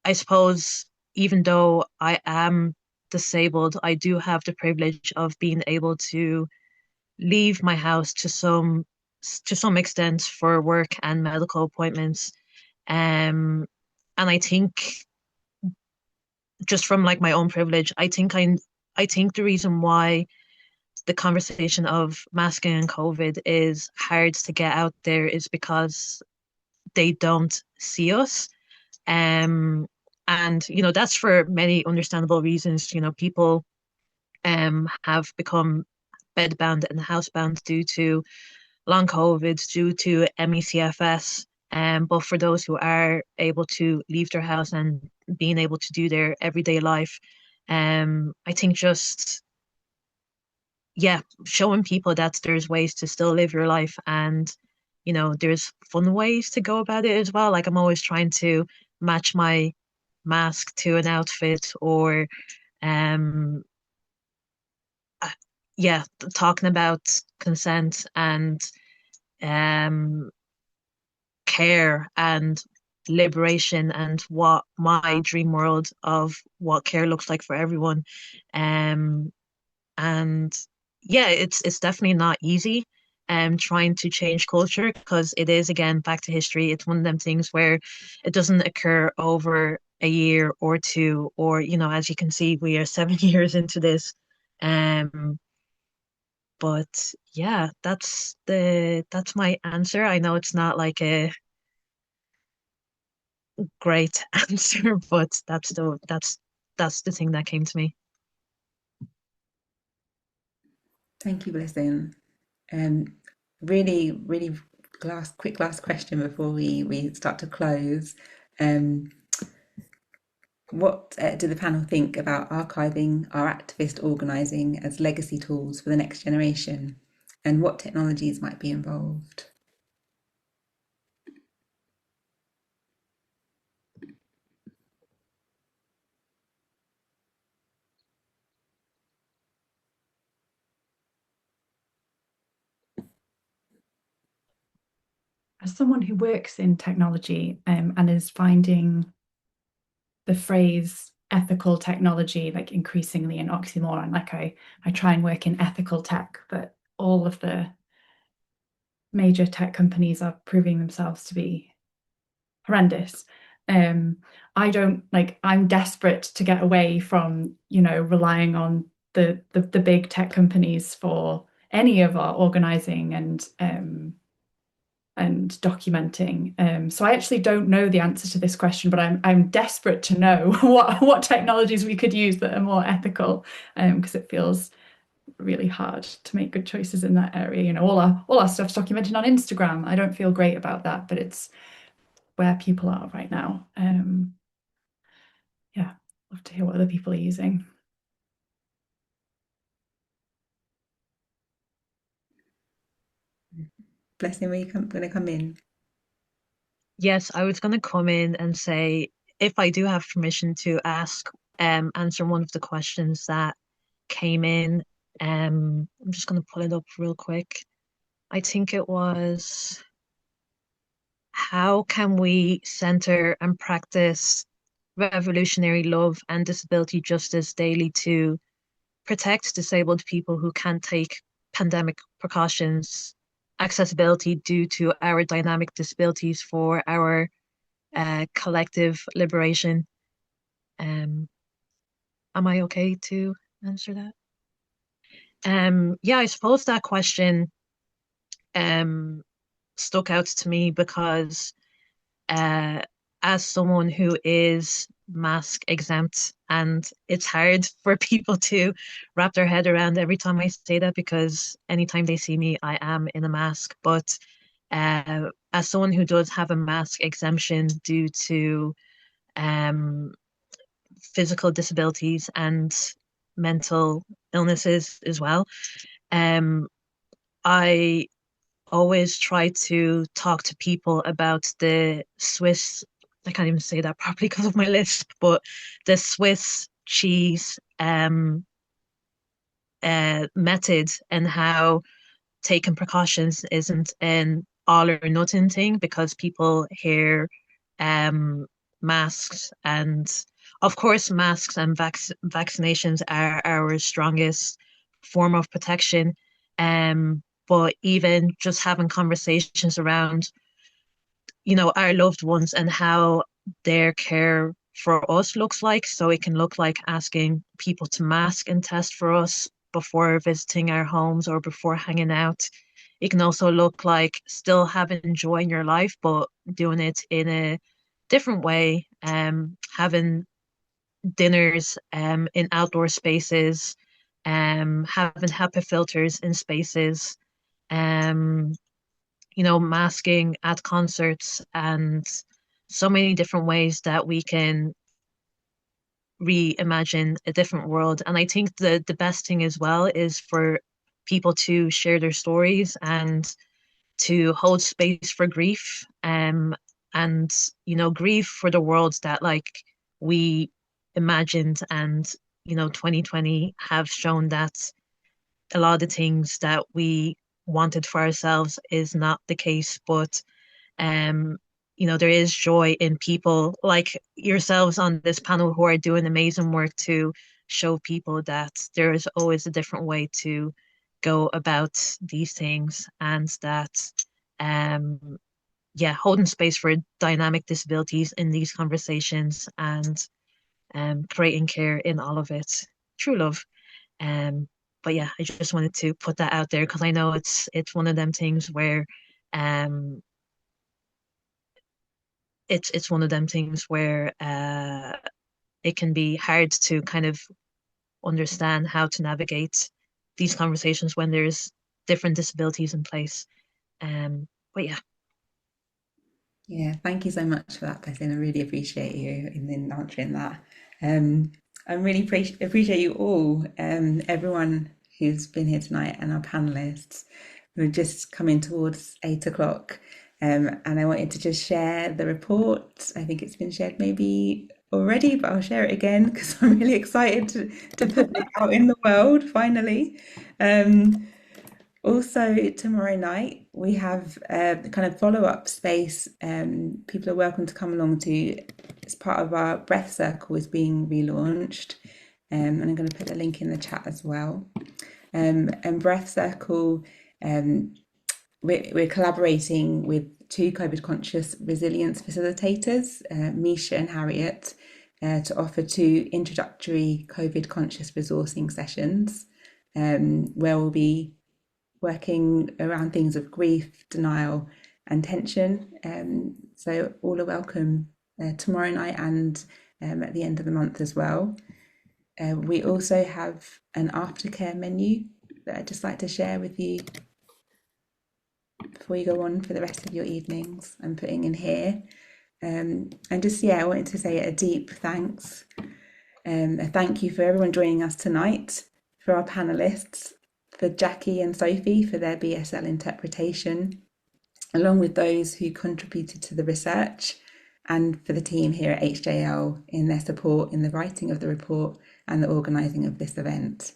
I suppose even though I am disabled, I do have the privilege of being able to leave my house to some extent for work and medical appointments. And I think just from like my own privilege, I think the reason why the conversation of masking and COVID is hard to get out there is because they don't see us. Um, and that's for many understandable reasons. People have become bedbound and housebound due to long COVID, due to MECFS. But for those who are able to leave their house and being able to do their everyday life, I think just yeah, showing people that there's ways to still live your life and there's fun ways to go about it as well. Like I'm always trying to match my mask to an outfit or um uh, yeah, talking about consent and um care and liberation and what my dream world of what care looks like for everyone. Um and yeah, it's definitely not easy trying to change culture because it is again back to history. It's one of them things where it doesn't occur over a year or two, or as you can see, we are 7 years into this. Um but yeah, that's my answer. I know it's not like a great answer, but that's the thing that came to me. Thank you, Blessing. Um, really, really quick last question before we start to close. Um, what do the panel think about archiving our activist organising as legacy tools for the next generation, and what technologies might be involved? As someone who works in technology and is finding the phrase ethical technology like increasingly an oxymoron, like I try and work in ethical tech, but all of the major tech companies are proving themselves to be horrendous. I don't like, I'm desperate to get away from, relying on the big tech companies for any of our organizing and documenting. So I actually don't know the answer to this question, but I'm desperate to know what technologies we could use that are more ethical, because it feels really hard to make good choices in that area. All our stuff's documented on Instagram. I don't feel great about that, but it's where people are right now. Yeah, love to hear what other people are using. Blessing, were you going to come in? Yes, I was going to come in and say if I do have permission to answer one of the questions that came in. I'm just going to pull it up real quick. I think it was, how can we center and practice revolutionary love and disability justice daily to protect disabled people who can't take pandemic precautions, accessibility due to our dynamic disabilities for our collective liberation. Am I okay to answer that? Yeah, I suppose that question um stuck out to me because uh as someone who is mask exempt, and it's hard for people to wrap their head around every time I say that because anytime they see me I am in a mask, but as someone who does have a mask exemption due to um physical disabilities and mental illnesses as well. I always try to talk to people about the Swiss, I can't even say that properly because of my lisp, but the Swiss cheese method, and how taking precautions isn't an all or nothing thing, because people hear um, masks, and of course masks and vaccinations are our strongest form of protection. But even just having conversations around, our loved ones and how their care for us looks like. So it can look like asking people to mask and test for us before visiting our homes or before hanging out. It can also look like still having joy in your life, but doing it in a different way. Having dinners in outdoor spaces, having HEPA filters in spaces, um, masking at concerts, and so many different ways that we can reimagine a different world. And I think the best thing as well is for people to share their stories and to hold space for grief, and grieve for the world that we imagined. And 2020 have shown that a lot of the things that we wanted for ourselves is not the case. But um, there is joy in people like yourselves on this panel who are doing amazing work to show people that there is always a different way to go about these things, and that holding space for dynamic disabilities in these conversations, and creating care in all of it. True love. Um, but yeah, I just wanted to put that out there because I know it's one of them things where um it's one of them things where it can be hard to kind of understand how to navigate these conversations when there's different disabilities in place. But yeah. Yeah, thank you so much for that, Bethan. I really appreciate you in answering that. I really appreciate you all, everyone who's been here tonight, and our panelists. We're just coming towards 8 o'clock, and I wanted to just share the report. I think it's been shared maybe already, but I'll share it again because I'm really excited to put it out in the world finally. Also, tomorrow night we have the kind of follow-up space. People are welcome to come along to. As part of our Breath Circle is being relaunched, and I'm going to put the link in the chat as well. And Breath Circle, we're collaborating with two COVID conscious resilience facilitators, Misha and Harriet, to offer two introductory COVID conscious resourcing sessions, where we'll be working around things of grief, denial, and tension. So all are welcome tomorrow night and at the end of the month as well. We also have an aftercare menu that I'd just like to share with you before you go on for the rest of your evenings. I'm putting in here. And just, I wanted to say a deep thanks. A thank you for everyone joining us tonight, for our panelists, for Jackie and Sophie for their BSL interpretation, along with those who contributed to the research, and for the team here at HJL in their support in the writing of the report and the organising of this event.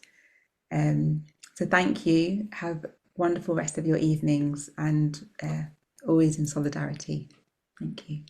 So thank you. Have a wonderful rest of your evenings, and always in solidarity. Thank you.